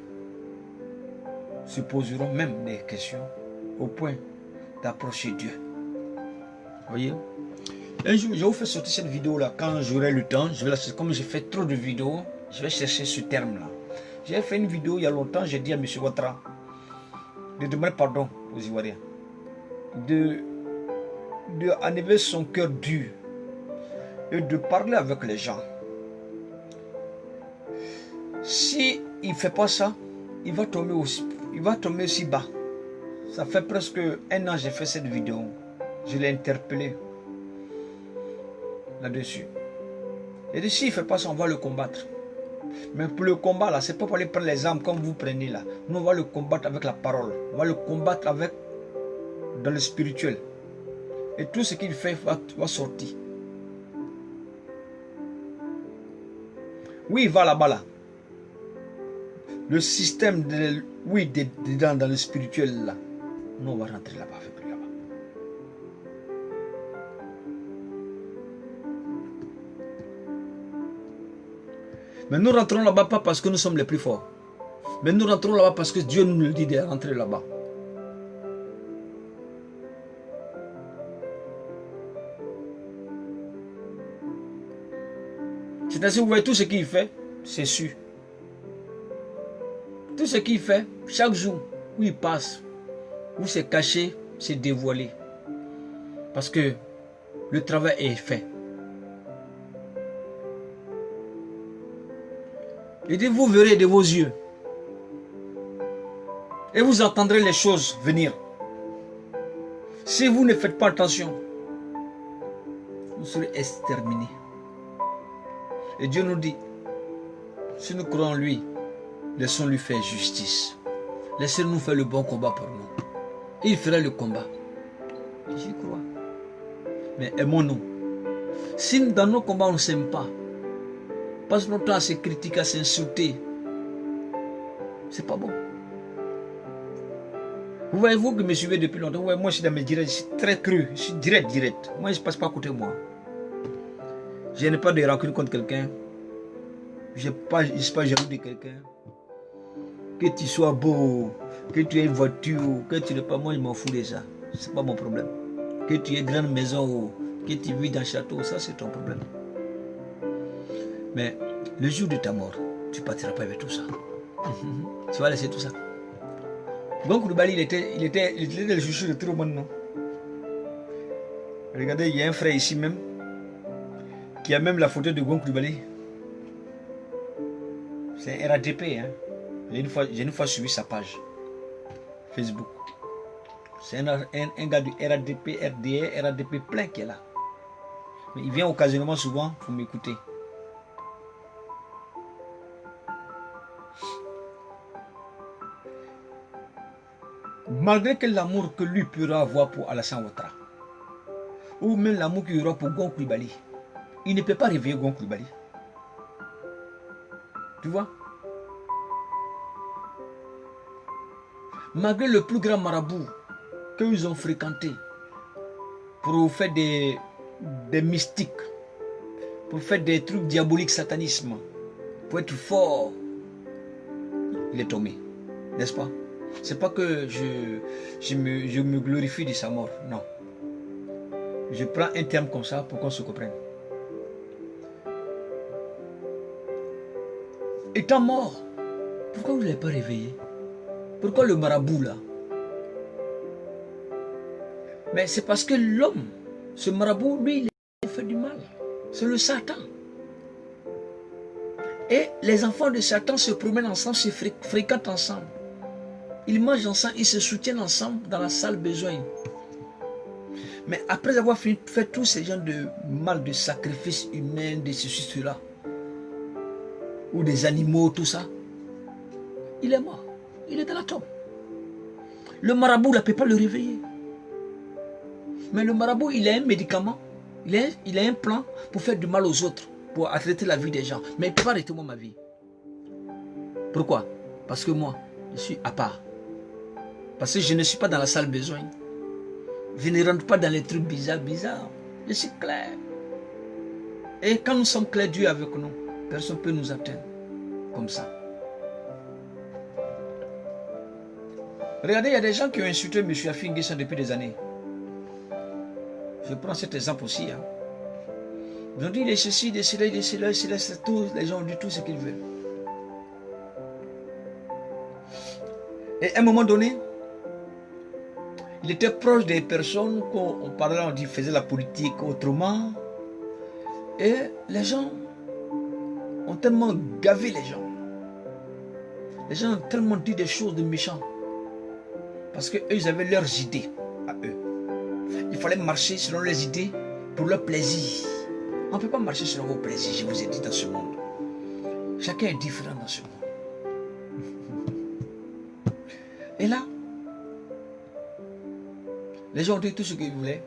se poseront même des questions au point d'approcher Dieu. Voyez? Un jour, je vais vous faire sortir cette vidéo-là. Quand j'aurai le temps, je vais la, comme j'ai fait trop de vidéos, je vais chercher ce terme-là. J'ai fait une vidéo il y a longtemps, j'ai dit à M. Ouattara de demander pardon aux Ivoiriens, de enlever son cœur dur et de parler avec les gens. Si il ne fait pas ça, il va tomber aussi bas. Ça fait presque 1 an que j'ai fait cette vidéo. Je l'ai interpellé là-dessus. Et dit, s'il ne fait pas ça, on va le combattre. Mais pour le combat, là, c'est pas pour aller prendre les armes comme vous prenez là. Nous, on va le combattre avec la parole. On va le combattre avec dans le spirituel. Et tout ce qu'il fait va sortir. Oui, il va là-bas, là. Le système, dedans, dans le spirituel, là. Nous, on va rentrer là-bas avec lui, là-bas. Mais nous rentrons là-bas pas parce que nous sommes les plus forts. Mais nous rentrons là-bas parce que Dieu nous le dit de rentrer là-bas. C'est-à-dire, vous voyez tout ce qu'il fait, c'est sûr. Tout ce qu'il fait, chaque jour où il passe, où c'est caché, c'est dévoilé. Parce que le travail est fait. Il dit, vous verrez de vos yeux. Et vous entendrez les choses venir. Si vous ne faites pas attention, vous serez exterminés. Et Dieu nous dit, si nous croyons en lui, laissons-lui faire justice. Laissez-nous faire le bon combat pour nous. Il fera le combat. J'y crois. Mais aimons-nous. Si dans nos combats on ne s'aime pas, passe notre temps à se critiquer, à s'insulter, c'est pas bon. Vous voyez, vous qui me suivez depuis longtemps, moi je suis dans mes directs, je suis très cru, je suis direct. Moi je ne passe pas à côté de moi. Je n'ai pas de rancune contre quelqu'un. Je ne suis pas jaloux de quelqu'un. Que tu sois beau, que tu aies une voiture, que tu n'aies pas, moi je m'en fous de ça. Ce n'est pas mon problème. Que tu aies une grande maison, que tu vis dans un château, ça c'est ton problème. Mais le jour de ta mort, tu ne partiras pas avec tout ça. Tu vas laisser tout ça. Gon Coulibaly, il était le chouchou de tout le monde, non? Regardez, il y a un frère ici même, qui a même la photo de Gon Coulibaly. C'est un RADP, hein. J'ai une fois suivi sa page Facebook. C'est un gars du RADP, RDR, RADP plein qui est là. Mais il vient occasionnellement souvent pour m'écouter. Malgré que l'amour que lui pourra avoir pour Alassane Ouattara, ou même l'amour qu'il y aura pour Gon Coulibaly, il ne peut pas réveiller Gon Coulibaly. Tu vois? Malgré le plus grand marabout qu'ils ont fréquenté pour faire des mystiques, pour faire des trucs diaboliques, satanisme, pour être fort, il est tombé, n'est-ce pas? C'est pas que je me glorifie de sa mort, non. Je prends un terme comme ça pour qu'on se comprenne. Étant mort, pourquoi vous ne l'avez pas réveillé? Pourquoi le marabout là? Mais c'est parce que l'homme, ce marabout, lui, il fait du mal. C'est le Satan. Et les enfants de Satan se promènent ensemble, se fréquentent ensemble. Ils mangent ensemble, ils se soutiennent ensemble dans la salle besoin. Mais après avoir fait tous ces genres de mal, de sacrifices humains, de ceci, cela, ou des animaux, tout ça, il est mort. Il est dans la tombe. Le marabout ne peut pas le réveiller. Mais le marabout, il a un médicament, il a un plan pour faire du mal aux autres, pour arrêter la vie des gens. Mais il ne peut pas arrêter moi ma vie. Pourquoi? Parce que moi, je suis à part. Parce que je ne suis pas dans la salle besoin. Je ne rentre pas dans les trucs bizarres. Je suis clair. Et quand nous sommes clairs, Dieu est avec nous. Personne ne peut nous atteindre comme ça. Regardez, il y a des gens qui ont insulté M. Afingessa depuis des années. Je prends cet exemple aussi. Hein. Ils ont dit, il est ceci, il est cela, il est cela, c'est tout. Les gens ont dit tout ce qu'ils veulent. Et à un moment donné, il était proche des personnes qu'on parlait, on dit, faisait la politique autrement. Et les gens ont tellement gavé les gens. Les gens ont tellement dit des choses de méchants. Parce qu'eux, ils avaient leurs idées à eux. Il fallait marcher selon leurs idées pour leur plaisir. On ne peut pas marcher selon vos plaisirs, je vous ai dit, dans ce monde. Chacun est différent dans ce monde. Et là, les gens ont dit tout ce qu'ils voulaient.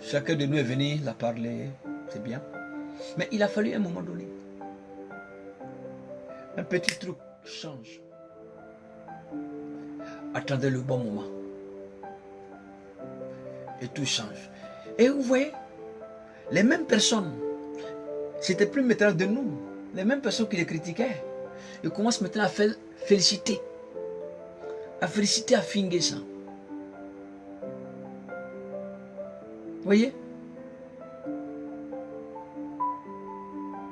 Chacun de nous est venu la parler, c'est bien. Mais il a fallu un moment donné. Un petit truc change. Attendez le bon moment. Et tout change. Et vous voyez, les mêmes personnes, c'était plus maintenant de nous, les mêmes personnes qui les critiquaient, ils commencent maintenant à féliciter. À féliciter Afingessa. Vous voyez?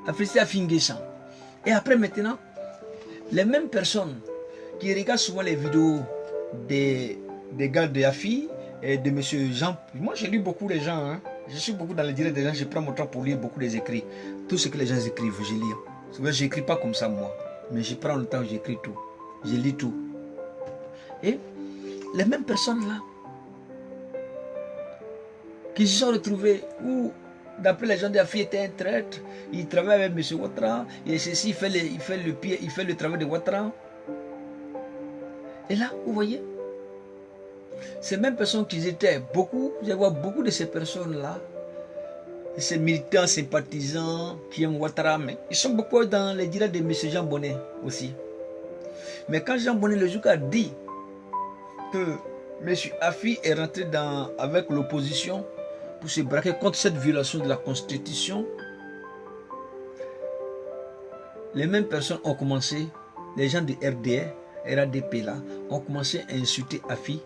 À féliciter Afingessa. Et après maintenant, les mêmes personnes qui regardent souvent les vidéos des gars de Afi et de M. Jean. Moi, j'ai lu beaucoup les gens. Hein. Je suis beaucoup dans les directs des gens. Je prends mon temps pour lire beaucoup les écrits. Tout ce que les gens écrivent, je lis. Souvent, je n'écris pas comme ça, moi. Mais je prends le temps, j'écris tout. Je lis tout. Et les mêmes personnes là, qui se sont retrouvées où, d'après les gens de Afi, était un traître. Il travaille avec M. Ouattara. Et ceci, il fait le travail de Ouattara. Et là, vous voyez, ces mêmes personnes qui étaient beaucoup, vous allez voir beaucoup de ces personnes-là, ces militants sympathisants qui aiment Ouattara, mais ils sont beaucoup dans les directs de M. Jean Bonnet aussi. Mais quand Jean Bonnet le jour a dit que M. Afi est rentré avec l'opposition pour se braquer contre cette violation de la Constitution, les mêmes personnes ont commencé, les gens de RDR, RADP là, ont commencé à insulter Afi.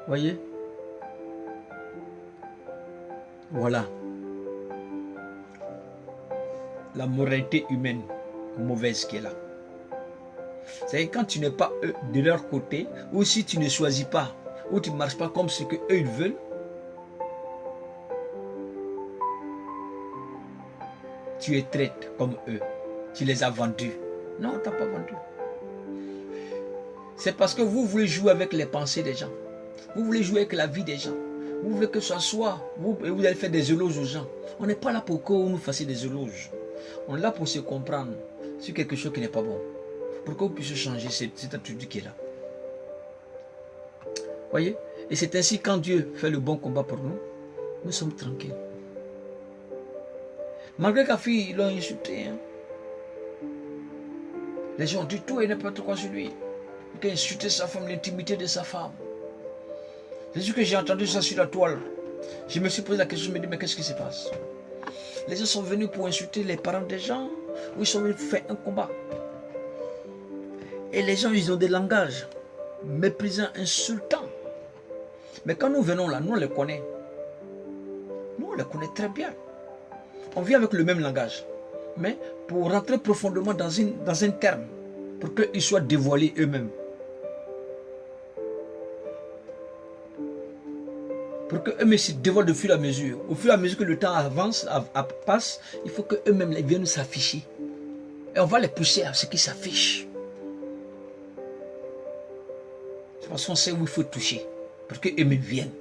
Voyez? Voilà. La moralité humaine mauvaise qui est là. C'est quand tu n'es pas de leur côté, ou si tu ne choisis pas, ou tu ne marches pas comme ce qu'eux ils veulent, tu es traite comme eux. Tu les as vendus. Non, tu n'as pas vendu. C'est parce que vous voulez jouer avec les pensées des gens. Vous voulez jouer avec la vie des gens. Vous voulez que ce soit vous allez faire des éloges aux gens. On n'est pas là pour que vous nous fassiez des éloges. On est là pour se comprendre sur quelque chose qui n'est pas bon. Pour que vous puissiez changer cette attitude qui est là. Voyez? Et c'est ainsi quand Dieu fait le bon combat pour nous, nous sommes tranquilles. Malgré qu'Afi, ils l'ont insulté. Hein. Les gens ont dit tout et n'importe quoi sur lui. Il a insulté sa femme, l'intimité de sa femme. C'est sûr que j'ai entendu ça sur la toile. Je me suis posé la question, je me dis, mais qu'est-ce qui se passe? Les gens sont venus pour insulter les parents des gens, ou ils sont venus pour faire un combat. Et les gens, ils ont des langages méprisants, insultants. Mais quand nous venons là, nous on les connaît. Nous on les connaît très bien. On vit avec le même langage. Mais pour rentrer profondément dans un terme, pour qu'ils soient dévoilés eux-mêmes. Pour qu'eux-mêmes se dévoilent au fur et à mesure. Au fur et à mesure que le temps avance, passe, il faut qu'eux-mêmes viennent s'afficher. Et on va les pousser à ce qui s'affiche. C'est parce qu'on sait où il faut toucher. Pour qu'eux-mêmes viennent.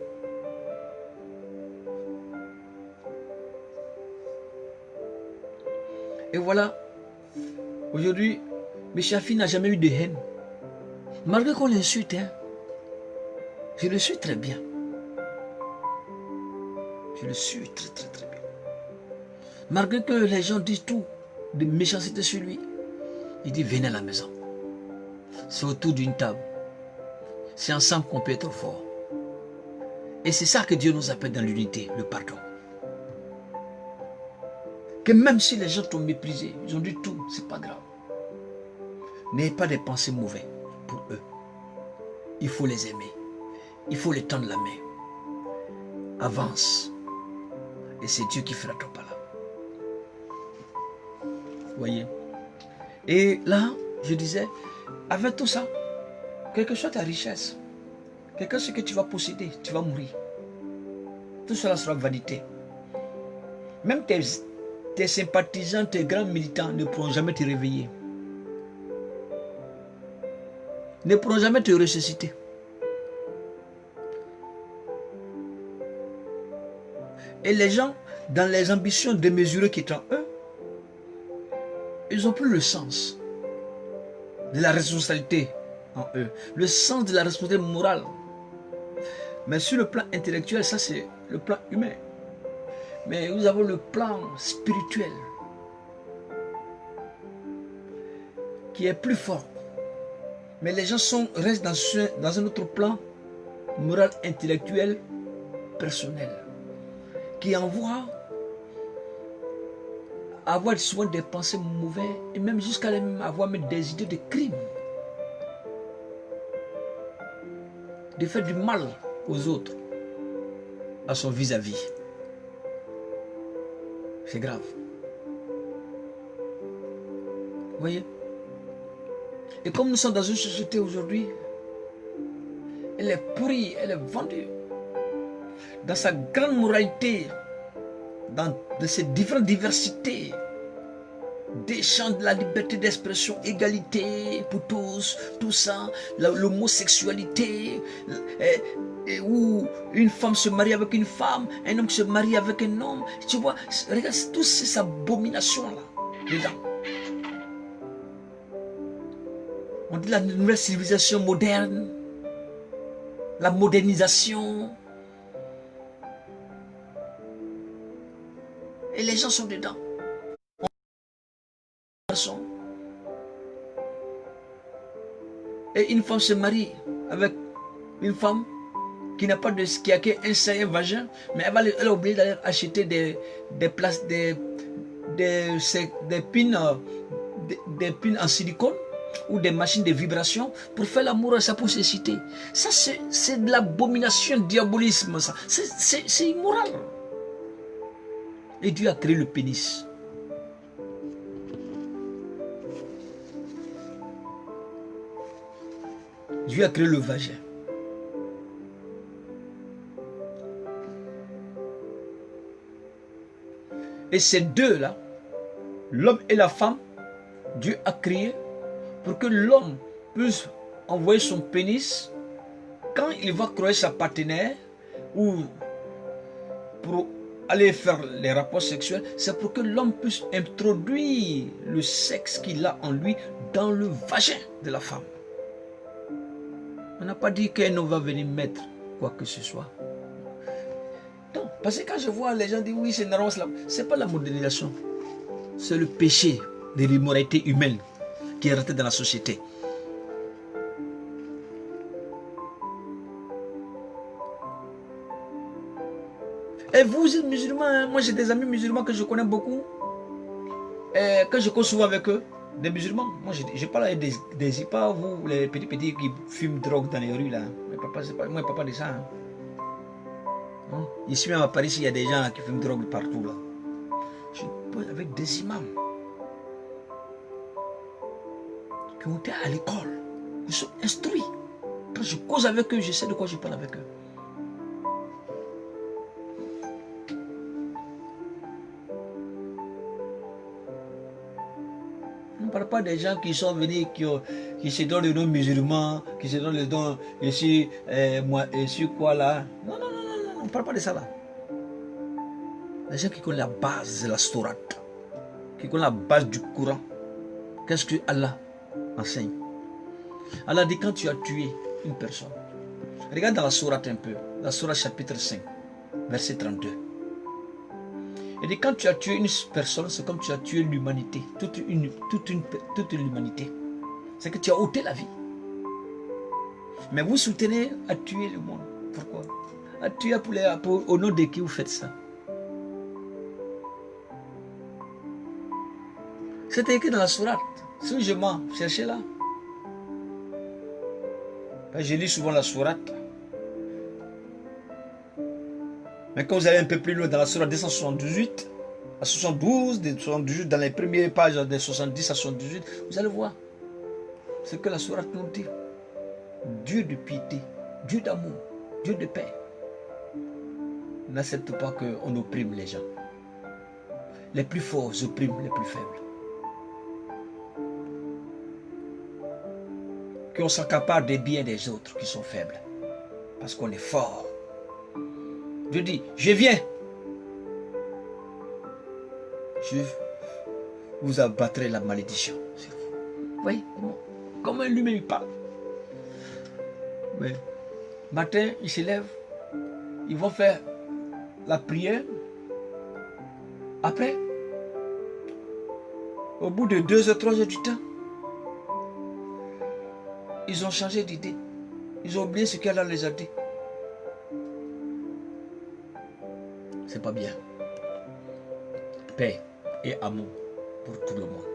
Et voilà. Aujourd'hui, M. Afi n'a jamais eu de haine. Malgré qu'on l'insulte, hein, je le suis très bien. Je le suis très très très bien. Malgré que les gens disent tout de méchanceté sur lui, il dit venez à la maison. C'est autour d'une table. C'est ensemble qu'on peut être fort. Et c'est ça que Dieu nous appelle dans l'unité, le pardon. Que même si les gens t'ont méprisé, ils ont dit tout, c'est pas grave. N'ayez pas des pensées mauvaises pour eux. il faut les aimer. Il faut les tendre la main. Avance. Et c'est Dieu qui fera ton pas là. Vous voyez? Et là, je disais, avec tout ça, quelle que soit ta richesse, quel que soit ce que tu vas posséder, tu vas mourir. Tout cela sera vanité. Même tes sympathisants, tes grands militants ne pourront jamais te réveiller. Ne pourront jamais te ressusciter. Et les gens, dans les ambitions démesurées qui sont en eux, ils n'ont plus le sens de la responsabilité en eux, le sens de la responsabilité morale. Mais sur le plan intellectuel, ça c'est le plan humain. Mais nous avons le plan spirituel qui est plus fort. Mais les gens restent dans un autre plan moral, intellectuel, personnel, qui envoie avoir souvent des pensées mauvaises et même jusqu'à avoir même des idées de crime, de faire du mal aux autres, à son vis-à-vis. C'est grave. Vous voyez? Et comme nous sommes dans une société aujourd'hui, elle est pourrie, elle est vendue. Dans sa grande moralité, de ses différentes diversités, des champs de la liberté d'expression, égalité pour tous, tout ça, l'homosexualité, où une femme se marie avec une femme, un homme se marie avec un homme. Tu vois, regarde toutes ces abominations-là, dedans. On dit la nouvelle civilisation moderne, la modernisation. Et les gens sont dedans. Et une femme se marie avec une femme qui n'a pas de, qui a qu'un sein et un vagin, mais elle est obligée d'aller acheter des places, des pins, des pins en silicone ou des machines de vibration pour faire l'amour à sa poussicité. Ça, c'est de l'abomination, diabolisme, ça. C'est immoral. Et Dieu a créé le pénis. Dieu a créé le vagin. Et ces deux-là, l'homme et la femme, Dieu a créé pour que l'homme puisse envoyer son pénis quand il va croiser sa partenaire ou pour aller faire les rapports sexuels. C'est pour que l'homme puisse introduire le sexe qu'il a en lui dans le vagin de la femme. On n'a pas dit qu'un homme va venir mettre quoi que ce soit. Non, parce que quand je vois les gens dire oui, c'est normal, ce n'est pas la modernisation. C'est le péché de l'immoralité humaine qui est resté dans la société. Et vous êtes musulmans, hein? Moi j'ai des amis musulmans que je connais beaucoup, et que je cours souvent avec eux, des musulmans. Moi je parle des pas vous, les petits qui fument drogue dans les rues là. Moi papa de ça. Hein. Ici même à Paris, il y a des gens qui fument drogue partout là. Je parle avec des imams qui ont été à l'école, qui sont instruits. Quand je cause avec eux, je sais de quoi je parle avec eux. On ne parle pas des gens qui sont venus, qui se donnent le nom musulman, qui se donnent le nom, je suis quoi là. Non, on ne parle pas de ça là. Les gens qui connaissent la base de la sourate, qui connaissent la base du Coran. Qu'est-ce que Allah enseigne? Allah dit quand tu as tué une personne. Regarde dans la sourate un peu, la sourate chapitre 5, verset 32. Il dit quand tu as tué une personne, c'est comme tu as tué l'humanité, toute l'humanité. C'est que tu as ôté la vie. Mais vous soutenez à tuer le monde. Pourquoi? À tuer au nom de qui vous faites ça? C'était écrit dans la sourate. Si je mens, cherchez là. Je lis souvent la sourate. Mais quand vous allez un peu plus loin dans la sourate 278, à 72, des 78, dans les premières pages des 70 à 78, vous allez voir ce que la sourate nous dit. Dieu de piété, Dieu d'amour, Dieu de paix. N'accepte pas qu'on opprime les gens. Les plus forts oppriment les plus faibles. Qu'on s'accapare des biens des autres qui sont faibles. Parce qu'on est fort. Dieu dit, je viens. Je vous abattrai la malédiction sur vous. Vous voyez comment lui-même il parle. Mais matin, ils se lèvent, ils vont faire la prière. Après, au bout de 2 ou 3 heures du temps, ils ont changé d'idée. Ils ont oublié ce qu'Allah les a dit. C'est pas bien. Paix et amour pour tout le monde.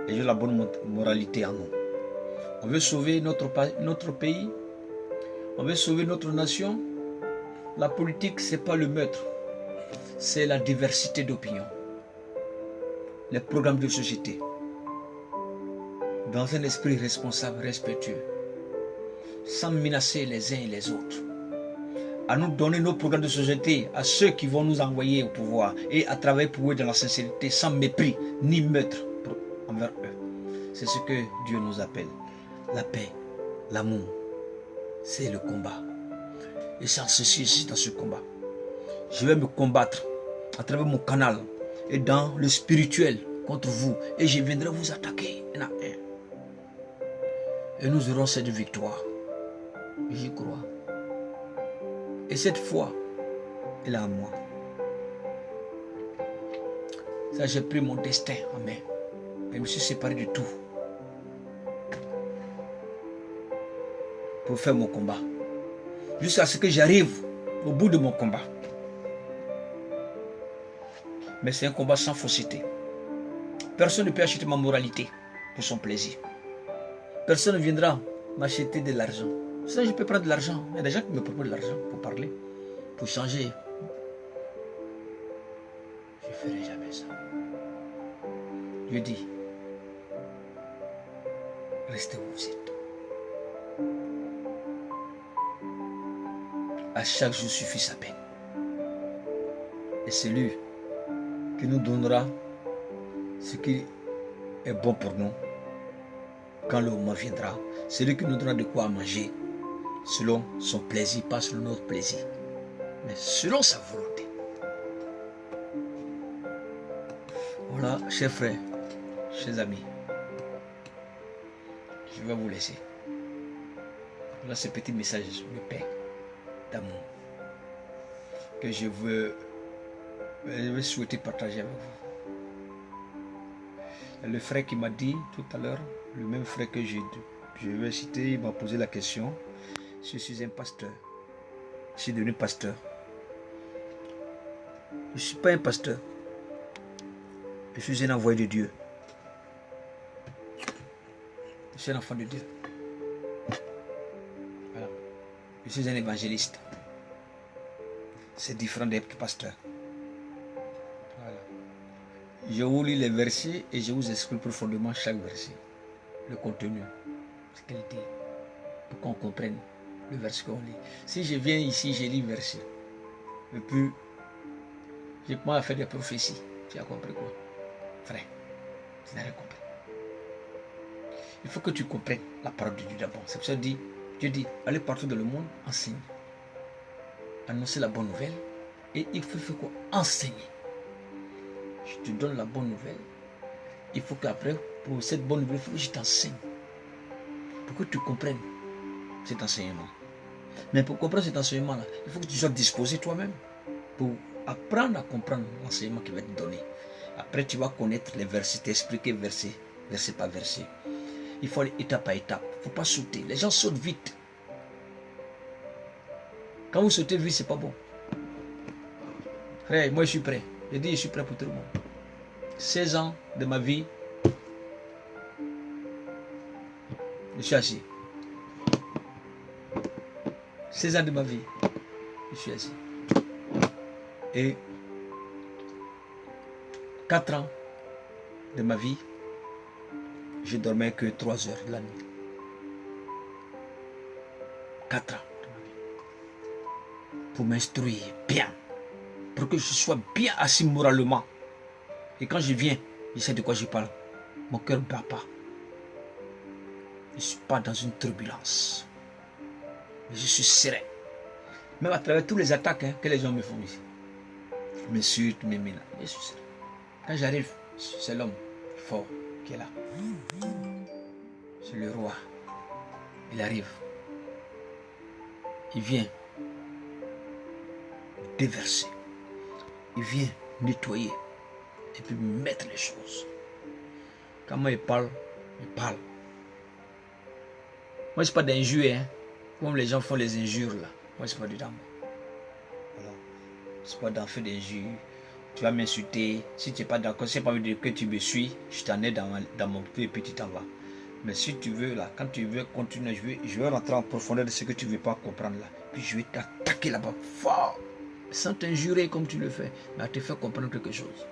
Et j'ai la bonne moralité en nous. On veut sauver notre pays. On veut sauver notre nation. La politique, ce n'est pas le meurtre. C'est la diversité d'opinion. Les programmes de société. Dans un esprit responsable, respectueux. Sans menacer les uns et les autres. À nous donner nos programmes de société à ceux qui vont nous envoyer au pouvoir et à travailler pour eux dans la sincérité, sans mépris ni meurtre envers eux. C'est ce que Dieu nous appelle. La paix, l'amour, c'est le combat. Et sans ceci, ici, dans ce combat, je vais me combattre à travers mon canal et dans le spirituel contre vous. Et je viendrai vous attaquer un à un. Et nous aurons cette victoire. J'y crois. Et cette foi, elle est en moi. Ça, j'ai pris mon destin en main. Et je me suis séparé de tout. Pour faire mon combat. Jusqu'à ce que j'arrive au bout de mon combat. Mais c'est un combat sans fausseté. Personne ne peut acheter ma moralité pour son plaisir. Personne ne viendra m'acheter de l'argent. Ça, je peux prendre de l'argent. Il y a des gens qui me proposent de l'argent pour parler, pour changer. Je ne ferai jamais ça. Je dis, restez où vous êtes. À chaque jour suffit sa peine. Et c'est lui qui nous donnera ce qui est bon pour nous. Quand le moment viendra, c'est lui qui nous donnera de quoi manger. Selon son plaisir, pas selon notre plaisir, mais selon sa volonté. Voilà, chers frères, chers amis, je vais vous laisser. Voilà ce petit message de paix, d'amour, que je veux souhaiter partager avec vous. Le frère qui m'a dit tout à l'heure, le même frère que je vais citer, il m'a posé la question. Je suis un pasteur. Je suis devenu pasteur. Je ne suis pas un pasteur. Je suis un envoyé de Dieu. Je suis un enfant de Dieu. Voilà. Je suis un évangéliste. C'est différent d'être pasteur. Voilà. Je vous lis les versets et je vous explique profondément chaque verset. Le contenu. Ce qu'il dit. Pour qu'on comprenne le verset qu'on lit. Si je viens ici, je lis le verset. Et puis, je commence à faire des prophéties. Tu as compris quoi? Frère, tu n'as rien compris. Il faut que tu comprennes la parole de Dieu d'abord. C'est pour ça que Dieu dit, allez partout dans le monde, enseigne. Annoncer la bonne nouvelle. Et il faut faire quoi? Enseigner. Je te donne la bonne nouvelle. Il faut qu'après, pour cette bonne nouvelle, il faut que je t'enseigne. Pour que tu comprennes cet enseignement. Mais pour comprendre cet enseignement-là, il faut que tu sois disposé toi-même pour apprendre à comprendre l'enseignement qui va te donner. Après, tu vas connaître les versets, t'expliquer verset par verset. Il faut aller étape par étape. Il ne faut pas sauter. Les gens sautent vite. Quand vous sautez vite, ce n'est pas bon. Frère, moi je suis prêt. Je dis, je suis prêt pour tout le monde. 16 ans de ma vie, je suis assis. 16 ans de ma vie, je suis assis. Et 4 ans de ma vie, je dormais que 3 heures de la nuit. 4 ans de ma vie. Pour m'instruire bien. Pour que je sois bien assis moralement. Et quand je viens, je sais de quoi je parle. Mon cœur ne bat pas. Je ne suis pas dans une turbulence. Mais je suis serein. Même à travers tous les attaques que les gens me font ici. Ils m'insultent, mes menaces. Je suis serein. Quand j'arrive, c'est l'homme fort qui est là. C'est le roi. Il arrive. Il vient déverser. Il vient nettoyer. Et puis mettre les choses. Quand moi il parle, il parle. Moi, je ne suis pas d'injure, hein. Comme les gens font les injures là. Moi, je ne suis pas dedans. Voilà. Je ne suis pas dans fait d'injures. Tu vas m'insulter. Si tu n'es pas d'accord, si tu n'as pas envie que tu me suis, je t'en ai dans mon petit envoi. Mais si tu veux là, quand tu veux continuer, je vais rentrer en profondeur de ce que tu ne veux pas comprendre là. Puis je vais t'attaquer là-bas fort. Sans t'injurer comme tu le fais, mais à te faire comprendre quelque chose.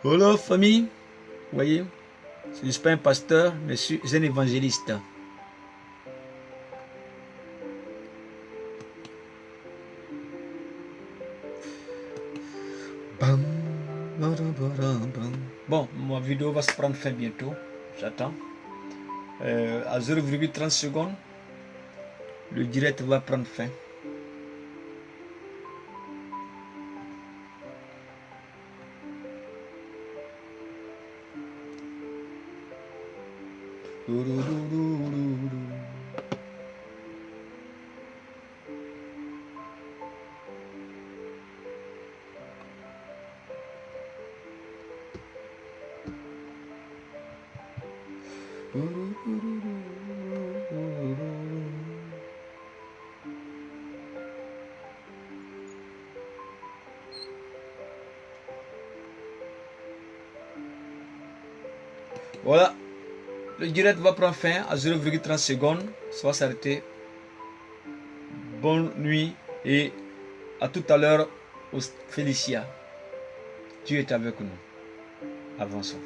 Voilà, famille. Vous voyez, je ne suis pas un pasteur, mais je suis un évangéliste. Bon, ma vidéo va se prendre fin bientôt. J'attends. À 0,30 secondes, le direct va prendre fin. Voilà, le direct va prendre fin à 0,30 secondes. Ça va s'arrêter. Bonne nuit et à tout à l'heure, Félicia. Dieu est avec nous. Avançons.